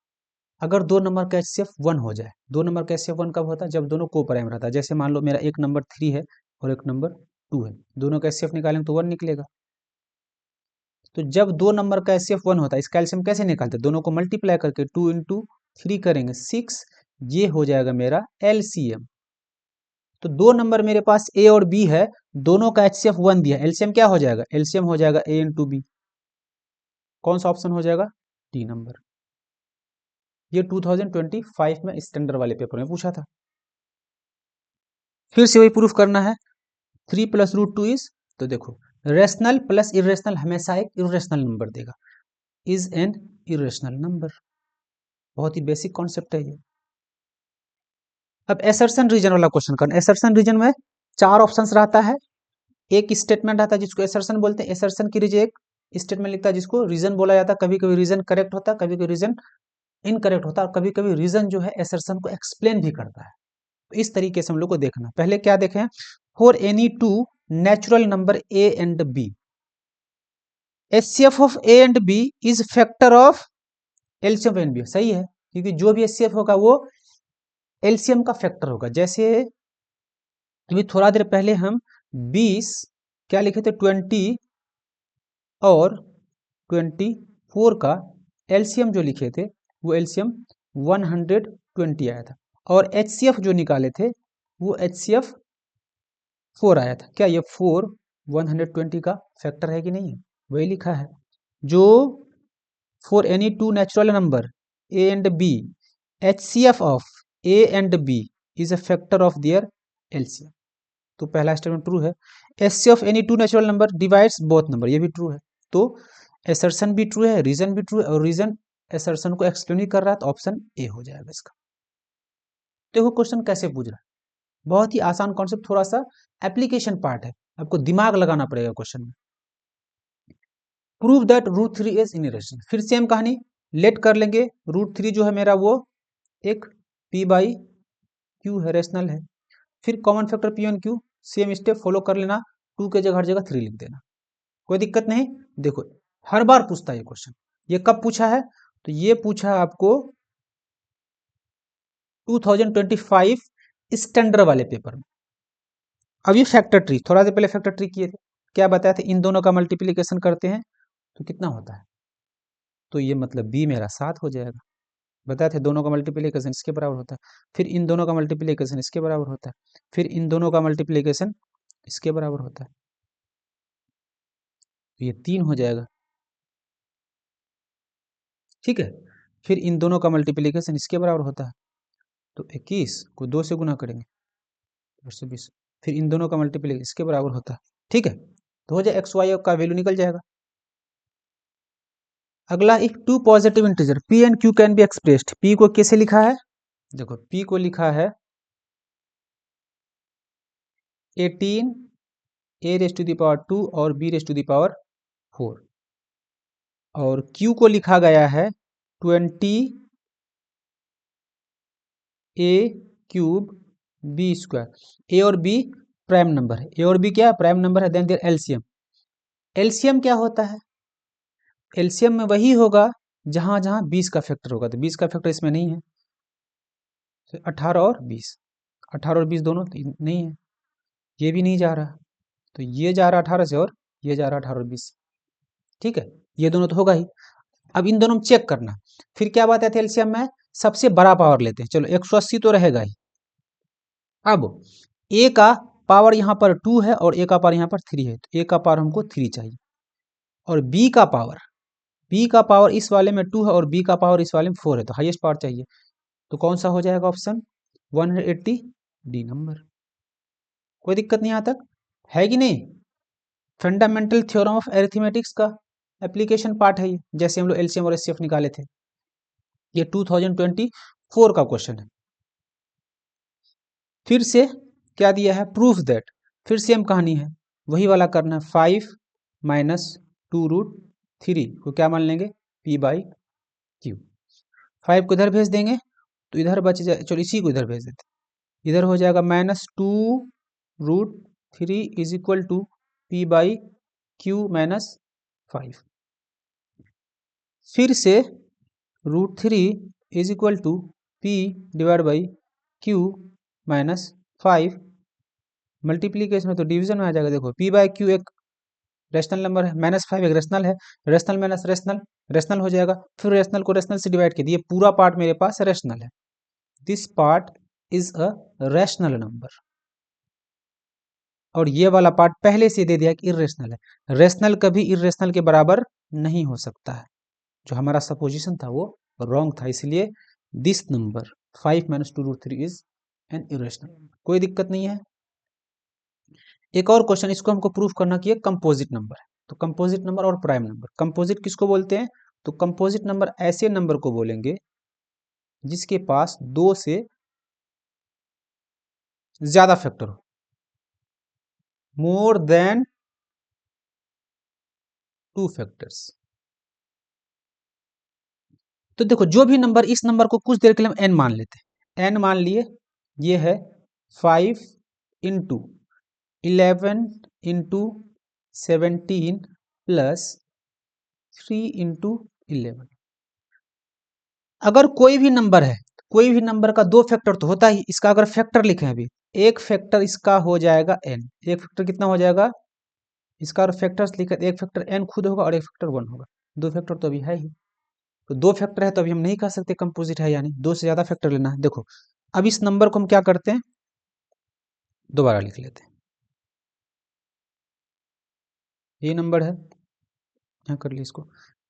अगर दो नंबर का एचसीएफ 1 हो जाए, दो नंबर का एचसीएफ 1 कब होता है? जब दोनों को प्राइम रहता है। जैसे मान लो मेरा एक नंबर 3 है और एक नंबर 2 है, दोनों का एचसीएफ निकालेंगे तो 1 निकलेगा। तो जब दो नंबर का एचसीएफ 1 होता है, इसका एलसीएम कैसे निकालते हैं? दोनों को मल्टीप्लाई करके 2 इंटू 3 करेंगे 6, ये हो जाएगा मेरा एलसीएम। तो दो नंबर मेरे पास ए और बी है, दोनों का एचसीएफ 1 दिया, एलसीएम क्या हो जाएगा? एलसीएम हो जाएगा ए इंटू बी। कौन सा ऑप्शन हो जाएगा? D number. ये 2025 में स्टैंडर्ड वाले पेपर में पूछा था। फिर से वही प्रूफ करना है। 3 प्लस रूट 2 इज, तो देखो रेशनल प्लस इरेशनल हमेशा एक इरेशनल नंबर देगा, इज एन इरेशनल नंबर। बहुत ही बेसिक कॉन्सेप्ट है ये। अब एसर्शन रीजन वाला क्वेश्चन करना। एसर्शन रीजन में चार ऑप्शंस रहता है, एक स्टेटमेंट आता है जिसको एसर्शन बोलते हैं। एसर्शन की रीजन एक स्टेटमेंट लिखता है जिसको रीजन बोला जाता है। कभी कभी रीजन करेक्ट होता है, कभी कभी रीजन इनकरेक्ट होता है, और कभी कभी रीजन जो है एसर्शन को एक्सप्लेन भी करता है। तो इस तरीके से हम लोग को देखना। पहले क्या देखें? For any two natural number A and B, HCF of A and B is factor of LCM and B. सही है, क्योंकि जो भी एचसीएफ होगा वो एलसीएम का फैक्टर होगा। जैसे अभी थोड़ा देर पहले हम 20 क्या लिखे थे? 20 और 24 का एलसीएम जो लिखे थे वो एलसीएम 120 आया था, और एचसीएफ जो निकाले थे वो एचसीएफ 4 आया था। क्या ये 4 120 का फैक्टर है कि नहीं है? वही लिखा है। जो for any two natural number A and B, HCF of A and B is a factor of their LCM. तो पहला स्टेटमेंट ट्रू है। HCF of any two natural number divides both number, ये भी ट्रू है। तो assertion भी true है, reason भी ट्रू है, और रीजन एसर्शन को एक्सप्लेन ही कर रहा है, तो ऑप्शन ए हो जाएगा इसका। देखो क्वेश्चन कैसे पूछ रहा है, बहुत ही आसान कॉन्सेप्ट, थोड़ा सा एप्लीकेशन पार्ट है, आपको दिमाग लगाना पड़ेगा क्वेश्चन में। Prove that root 3 is in rational. फिर सेम कहानी, लेट कर लेंगे। रूट 3 जो है मेरा वो एक पी बाई क्यू है, रेशनल है। फिर common factor p one q, same step follow कर लेना, 2 के जगह हर जगह 3 लिख देना, कोई दिक्कत नहीं। देखो हर बार पूछता है ये क्वेश्चन। ये कब पूछा है? तो ये पूछा है आपको 2025 स्टैंडर्ड वाले पेपर में। अब ये फैक्टर ट्री, थोड़ा देर पहले फैक्टर ट्री किए थे, क्या बताया था? इन दोनों का मल्टीप्लीकेशन करते हैं तो कितना होता है? तो ये मतलब बी मेरा 7 हो जाएगा। बताए थे दोनों का मल्टीप्लीकेशन इसके बराबर होता है, फिर इन दोनों का मल्टीप्लीकेशन इसके बराबर होता है, फिर इन दोनों का मल्टीप्लीकेशन इसके बराबर होता है, तो ये 3 हो जाएगा। ठीक है, फिर इन दोनों का मल्टीप्लीकेशन इसके बराबर होता है, तो 21 को 2 से गुना करेंगे 820, फिर इन दोनों का मल्टीप्लीकेशन इसके बराबर होता है। ठीक है, तो हो जाए एक्स वाई का वैल्यू निकल जाएगा। अगला, if two positive integer P and Q can be expressed, P को कैसे लिखा है? देखो पी को लिखा है 18 a raise to the power 2 और b raise to the power 4, और Q को लिखा गया है 20 a cube b square. A और बी प्राइम नंबर है, ए और बी क्या प्राइम नंबर है, देन देयर एलसीएम। एलसीएम क्या होता है? एलसीएम में वही होगा जहां जहां 20 का फैक्टर होगा, तो 20 का फैक्टर इसमें नहीं है, तो 18 और 20, 18 और 20 दोनों नहीं है, ये भी नहीं जा रहा, तो ये जा रहा 18 से और ये जा रहा 18 और 20। ठीक है, ये दोनों तो होगा ही। अब इन दोनों में चेक करना। फिर क्या बात है थे एलसीएम में? सबसे बड़ा पावर लेते हैं, चलो 180 तो रहेगा ही। अब ए का पावर यहाँ पर 2 है और ए का पावर यहाँ पर 3 है, तो ए का पावर हमको 3 चाहिए, और बी का पावर इस वाले में 2 है और बी का पावर इस वाले में 4 है, तो हाईएस्ट पावर चाहिए। तो कौन सा हो जाएगा ऑप्शन 180, डी नंबर। कोई दिक्कत नहीं यहाँ तक है कि नहीं? फंडामेंटल थ्योरम ऑफ अरिथमेटिक्स का एप्लीकेशन पार्ट है ये, जैसे हम लोग एलसीएम और एचसीएफ निकाले थे। ये 2024 का क्वेश्चन है। फिर से क्या दिया है? प्रूफ दैट, फिर सेम कहानी है, वही वाला करना है। 5 माइनस 2√3 को क्या मान लेंगे? P by Q. 5 को इधर भेज देंगे तो इधर बच जाए, चलो इसी को इधर भेज देते, इधर हो जाएगा -2√3 is equal to p by q minus 5। फिर से √3 is equal to p divide by q minus 5। Multiplication में तो डिवीजन में आ जाएगा। देखो पी बाई क्यू एक रेशनल नंबर है, -5 एक रेशनल है, रेशनल माइनस रेशनल रेशनल हो जाएगा, फिर रेशनल को रेशनल से डिवाइड कर दिए, पूरा पार्ट मेरे पास रेशनल है। This part is a rational number, और ये वाला पार्ट पहले से दे दिया कि इरेशनल है। रेशनल कभी इरेशनल के बराबर नहीं हो सकता है। जो हमारा सपोजिशन था वो रॉन्ग था, इसलिए this number 5 - 2√3 is an irrational number. कोई दिक्कत नहीं है। एक और क्वेश्चन, इसको हमको प्रूफ करना कि ये कंपोजिट नंबर है। तो कंपोजिट नंबर और प्राइम नंबर, कंपोजिट किसको बोलते हैं? तो कंपोजिट नंबर ऐसे नंबर को बोलेंगे जिसके पास 2 से ज्यादा फैक्टर हो, मोर देन 2 फैक्टर्स। तो देखो जो भी नंबर, इस नंबर को कुछ देर के लिए हम एन मान लेते हैं। एन मान लिए, ये है 5 × 11 × 17 प्लस 3 × 11। अगर कोई भी नंबर है, कोई भी नंबर का 2 फैक्टर तो होता ही, इसका अगर फैक्टर लिखे अभी, एक फैक्टर इसका हो जाएगा एन। एक फैक्टर कितना हो जाएगा इसका? और फैक्टर्स लिखे, एक फैक्टर एन खुद होगा और एक फैक्टर 1 होगा। 2 फैक्टर तो अभी है ही, तो 2 फैक्टर है तो अभी हम नहीं कह सकते कंपोजिट है, यानी 2 से ज्यादा फैक्टर लेना है। देखो अब इस नंबर को हम क्या करते हैं, दोबारा लिख लेते हैं। ये नंबर है, यहाँ कर ली इसको।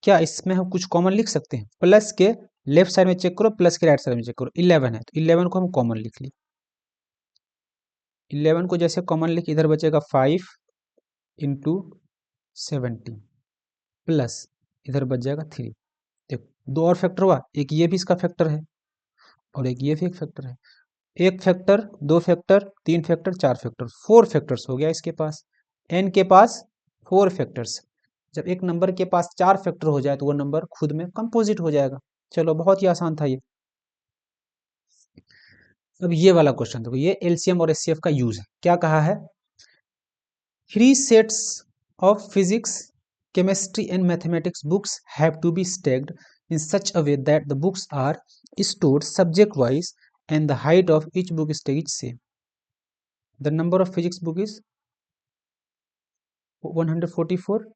क्या इसमें हम कुछ कॉमन लिख सकते हैं? प्लस के लेफ्ट साइड में चेक करो, प्लस के राइट साइड में चेक करो। 11 है तो 11 को हम कॉमन लिख ली। 11 को जैसे कॉमन लिख, इधर बचेगा 5 × 17 प्लस इधर बच जाएगा 3। देखो 2 और फैक्टर हुआ, एक ये भी इसका फैक्टर है और एक ये भी एक फैक्टर है। एक factor, 2 factor, 3 factor, 4 factor, 4 factors हो गया इसके पास। एन के पास 4 फैक्टर्स। जब एक नंबर के पास 4 फैक्टर हो जाए तो वो नंबर खुद में कंपोजिट हो जाएगा। चलो बहुत ही आसान था ये। अब ये वाला क्वेश्चन देखो, ये एलसीएम और एचसीएफ का यूज है। क्या कहा है? 3 sets of physics, chemistry and mathematics books have to be stacked in such a way that the books are stored subject wise and the height of each book stack is same. The number of physics book is 144,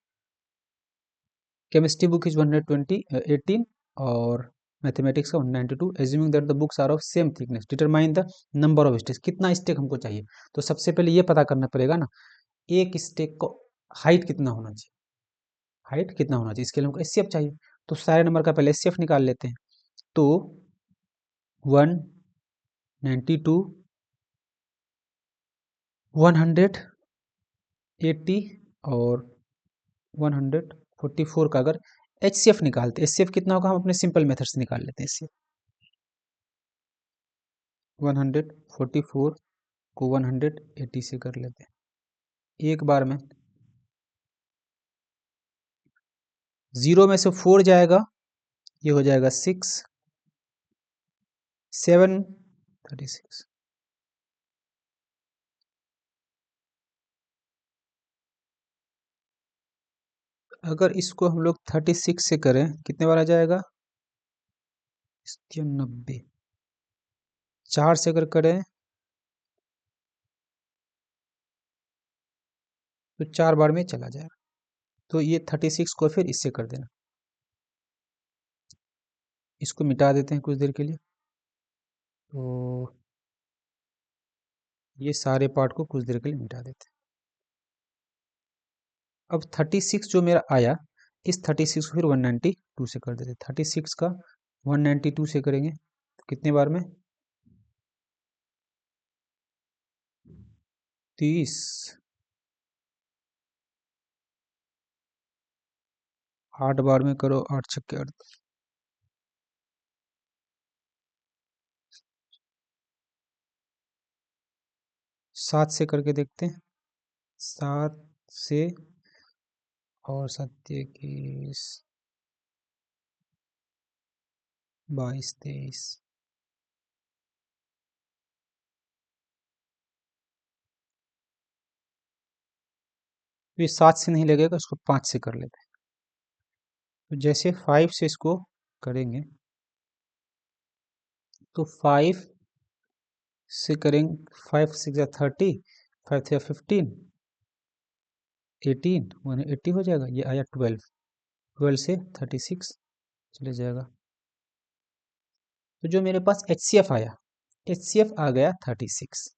chemistry book is 120 18 और mathematics का 192। assuming that the books are of same thickness, determine the number of stacks। कितना stake हमको चाहिए? तो सबसे पहले ये पता करना पड़ेगा ना, एक स्टेक को हाइट कितना होना चाहिए, हाइट कितना होना चाहिए, इसके लिए हमको एचसीएफ चाहिए। तो सारे नंबर का पहले एचसीएफ निकाल लेते हैं। तो 192, 180 और 144 का अगर एचसीएफ निकालते, एचसीएफ कितना होगा हम अपने सिंपल मेथड से निकाल लेते हैं। एचसीएफ 144 को 180 से कर लेते हैं एक बार में। 0 में से 4 जाएगा, ये हो जाएगा 6, 7, 36। अगर इसको हम लोग 36 से करें कितने बार आ जाएगा? 90। 4 से अगर करें तो 4 बार में चला जाएगा। तो ये 36 को फिर इससे कर देना, इसको मिटा देते हैं कुछ देर के लिए। तो ये सारे पार्ट को कुछ देर के लिए मिटा देते हैं। अब 36 जो मेरा आया, इस 36 को फिर 192 से कर देते हैं। 36 का 192 से करेंगे तो कितने बार में? 30। 8 बार में करो, 8 छक्के 8। 7 से करके देखते हैं। 7 से और 7 21, 22 23। ये 7 से नहीं लगेगा, इसको 5 से कर लेते हैं। तो जैसे 5 से इसको करेंगे तो 5 से करेंगे, 5 6 30, 5 3 15, 18, 180 हो जाएगा। ये आया 12, 12 से 36 चले जाएगा। तो जो मेरे पास HCF आया, HCF आ गया 36।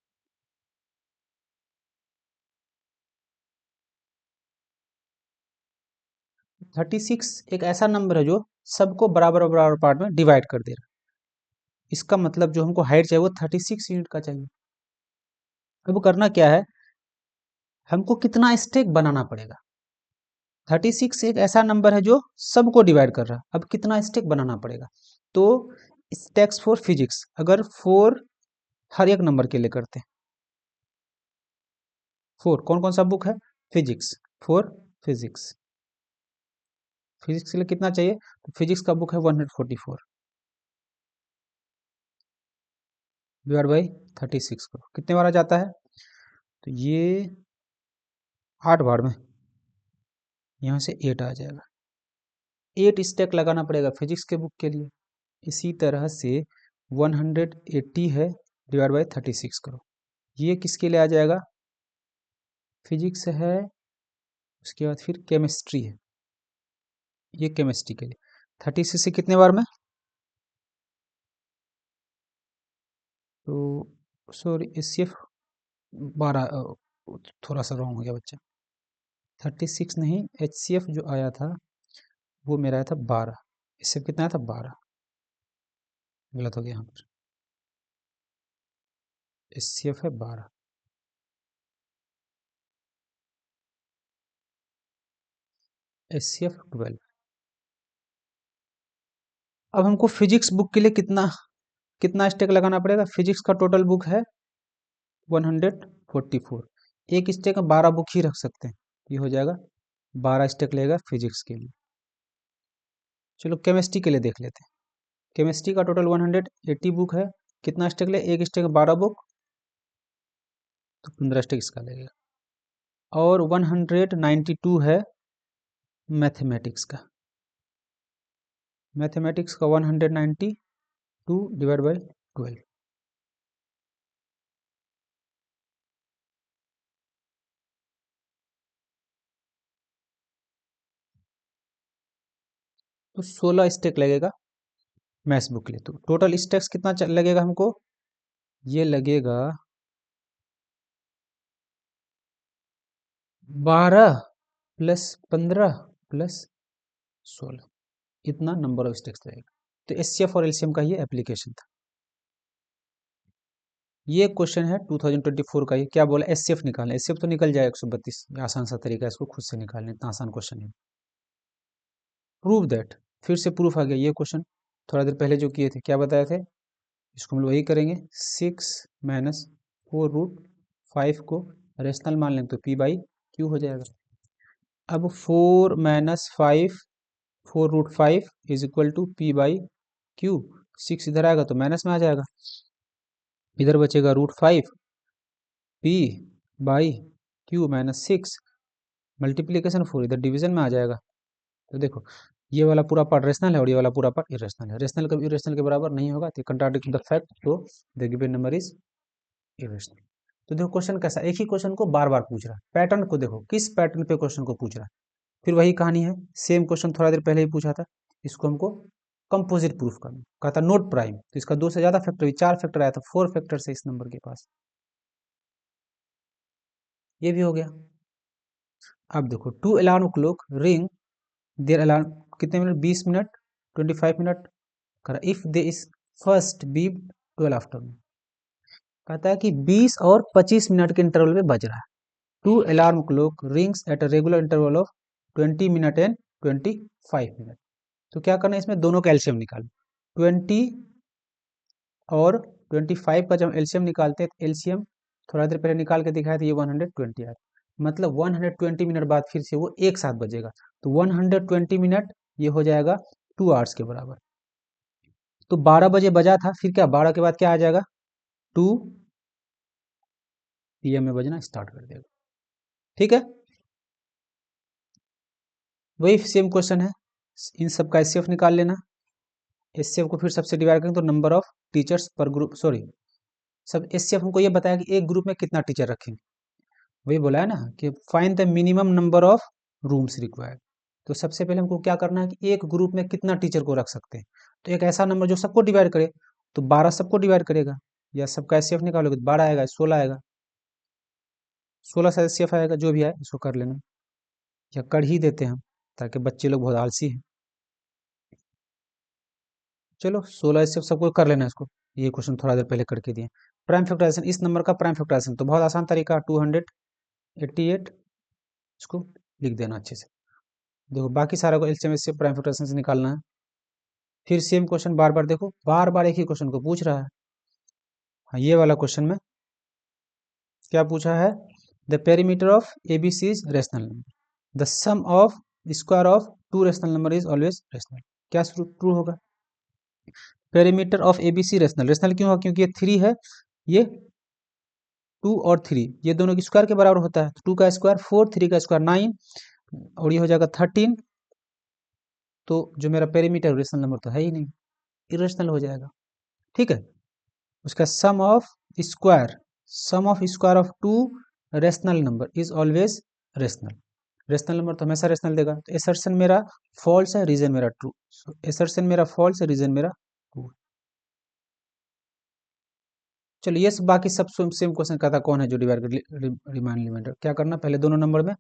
36 एक ऐसा नंबर है जो सबको बराबर बराबर पार्ट में डिवाइड कर दे रहा है। इसका मतलब जो हमको हाइट चाहिए वो 36 यूनिट का चाहिए। अब करना क्या है, हमको कितना स्टेक बनाना पड़ेगा। 36 एक ऐसा नंबर है जो सबको डिवाइड कर रहा है। अब कितना स्टेक बनाना पड़ेगा, तो स्टेक्स फॉर फिजिक्स, अगर 4 हर एक नंबर के लिए करते हैं। 4 कौन कौन सा बुक है, फिजिक्स, 4 फिजिक्स, फिजिक्स के लिए कितना चाहिए, तो फिजिक्स का बुक है 144 डिवाइड बाई 36 को कितने बार आ जाता है, तो ये 8 बार में यहाँ से 8 आ जाएगा। 8 स्टेक लगाना पड़ेगा फिजिक्स के बुक के लिए। इसी तरह से 180 है डिवाइड बाई 36 करो, ये किसके लिए आ जाएगा, फिजिक्स है, उसके बाद फिर केमिस्ट्री है, ये केमिस्ट्री के लिए। 36 से कितने बार में, तो सॉरी HCF 12, थोड़ा सा रॉन्ग हो गया बच्चा, 36 नहीं, HCF जो आया था वो मेरा आया था 12, इससे कितना आया था 12, गलत हो गया यहाँ पर, HCF है 12, HCF 12। अब हमको फिजिक्स बुक के लिए कितना कितना स्टेक लगाना पड़ेगा, फिजिक्स का टोटल बुक है 144, एक स्टेक में 12 बुक ही रख सकते हैं, ये हो जाएगा 12 स्टेक लगेगा फिजिक्स के लिए। चलो केमिस्ट्री के लिए देख लेते हैं, केमिस्ट्री का टोटल 180 बुक है, कितना स्टेक ले, एक स्टेक 12 बुक, तो 15 स्टेक इसका लगेगा। और 192 है मैथमेटिक्स का, मैथमेटिक्स का 192 डिवाइड बाई 12, तो 16 स्टेक लगेगा मैथ्स बुक के लिए। तो टोटल स्टेक्स कितना लगेगा हमको, ये लगेगा 12 प्लस 15 प्लस 16, इतना नंबर ऑफ स्टेक्स लगेगा। तो HCF और LCM का ये एप्लीकेशन था। ये क्वेश्चन है 2024 का, ये क्या बोला, HCF निकालना, HCF तो निकल जाएगा 132, आसान सा तरीका है इसको खुद से निकालने, इतना आसान क्वेश्चन है। प्रूव दैट, फिर से प्रूफ आ गया, ये क्वेश्चन थोड़ा देर पहले जो किए थे क्या बताए थे, इसको हम लोग वही करेंगे, 6 माइनस 4√5 को रेशनल मान लें तो P/Q हो जाएगा। अब 4 minus 5, 4√5 is equal to P/Q, 6 इधर आएगा तो माइनस में आ जाएगा, इधर बचेगा √5 P/Q माइनस 6, मल्टीप्लीकेशन 4 इधर डिवीजन में आ जाएगा। तो देखो ये वाला पूरा पार्ट रेशनल है और ये वाला पूरा पार्ट इरेशनल है, रेशनल कभी इरेशनल के बराबर नहीं होगा, तो कंट्राडिक्ट द फैक्ट, तो the given number is irrational. तो देखो क्वेश्चन कैसा, एक ही क्वेश्चन को बार बार पूछ रहा है, पैटर्न को देखो किस पैटर्न पे क्वेश्चन को पूछ रहा है, फिर वही कहानी है, सेम क्वेश्चन थोड़ा देर पहले ही पूछा था, इसको हमको कंपोजिट प्रूफ करना, कहा था नोट प्राइम, तो इसका 2 से ज्यादा फैक्टर, 4 फैक्टर आया था, 4 फैक्टर से इस नंबर के पास, ये भी हो गया। अब देखो 2 alarm clock ring there alarm, कितने मिनट, 20 मिनट, 25 मिनट करा, if they is first beep 12 afternoon, कहता है कि 20 और 25 मिनट के इंटरवल में बज रहा है, 2 alarm clock rings at a regular interval of 20 minute and 25 minute. तो क्या करना है, इसमें दोनों का एलसीएम निकालो, 20 और 25 का जब एलसीएम निकालते हैं, तो एलसीएम थोड़ा देर पहले निकाल के दिखाया था, ये 120 आया, मतलब 120 मिनट बाद फिर से वो एक साथ बजेगा, तो 120 मिनट ये हो जाएगा 2 आवर्स के बराबर। तो 12 बजे बजा था, फिर क्या 12 के बाद क्या आ जाएगा, 2 PM में बजना स्टार्ट कर देगा, ठीक है। वही सेम क्वेश्चन है, इन सब का HCF निकाल लेना, HCF को फिर सबसे डिवाइड करेंगे तो नंबर ऑफ टीचर्स पर ग्रुप, सॉरी, सब एचसीएफ हमको ये बताया कि एक ग्रुप में कितना टीचर रखेंगे। वही बोला है ना कि find the minimum number of rooms required. तो सबसे पहले हमको क्या करना है कि एक ग्रुप में कितना टीचर को रख सकते हैं। तो एक ऐसा नंबर जो सबको डिवाइड करे, तो 12 सबको डिवाइड करेगा, या सबका एचसीएफ निकालोगे तो 12 आएगा, 16 आएगा, 16 से एचसीएफ आएगा, जो भी आए इसको कर लेना, या कर ही देते हैं हम, ताकि बच्चे लोग बहुत आलसी हैं। चलो 16 एचसीएफ सबको कर लेना इसको। ये क्वेश्चन थोड़ा देर पहले करके दिए। प्राइम फैक्टराइजेशन, इस नंबर का प्राइम फैक्टराइजेशन तो बहुत आसान तरीका, 288, इसको लिख देना अच्छे से। देखो बाकी सारा को एलसीएम से प्राइम फैक्टराइजेशन से निकालना है। फिर सेम क्वेश्चन बार बार, देखो बार बार एक ही क्वेश्चन को पूछ रहा है। हाँ, ये वाला क्वेश्चन में क्या पूछा है, the perimeter of ABC is rational number, the sum of square of two rational number is always rational. क्या ट्रू होगा, perimeter of ABC rational, rational क्यों होगा, क्योंकि ये 3 है, ये 2 और 3 ये दोनों की स्क्वायर के बराबर होता है। तो 2 का स्क्वायर 4, 3 का स्क्वायर 9, और ये हो जाएगा 13। तो जो मेरा पेरीमीटर रेशनल नंबर तो है ही नहीं, इरेशनल हो जाएगा। ठीक है, उसका square sum of square of two rational number is always rational. Rational number तो हमेशा रेशनल देगा। तो एसर्शन मेरा फॉल्स है, रीजन मेरा ट्रू। एसर्शन मेरा फॉल्स है, रीजन मेरा ट्रू। चलो ये सब बाकी सब सेम क्वेश्चन कहता कौन है जो डिवाइड कर रिमाइंडर, क्या करना, पहले दोनों नंबर में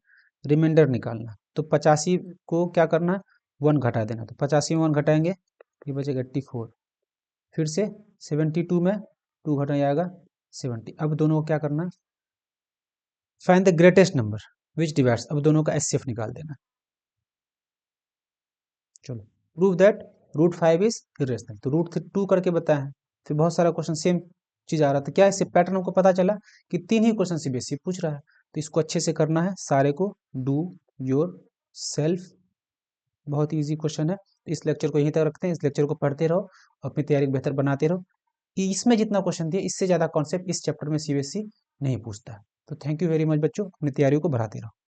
रिमाइंडर निकालना। तो 85 को क्या करना है, 1 घटा देना। तो 85 में 1 घटाएंगे, ये बचेगा 84। फिर से 72 में 2 घटा जाएगा 70। अब दोनों को क्या करना, find the greatest number which divides, अब दोनों का एचसीएफ निकाल देना। चलो prove that root 5 is irrational, तो रूट 2 करके बताया है। फिर बहुत सारा क्वेश्चन सेम चीज आ रहा था, क्या इससे पैटर्न हमको पता चला कि 3 ही क्वेश्चन से बेसिक पूछ रहा है। तो इसको अच्छे से करना है सारे को, डू योर सेल्फ, बहुत ईजी क्वेश्चन है। इस लेक्चर को यहीं तक रखते हैं, इस लेक्चर को पढ़ते रहो, अपनी तैयारी को बेहतर बनाते रहो। इसमें जितना क्वेश्चन दिया इससे ज़्यादा कॉन्सेप्ट इस चैप्टर में सीबीएसई नहीं पूछता है। तो थैंक यू वेरी मच बच्चों, अपनी तैयारियों को बढ़ाते रहो।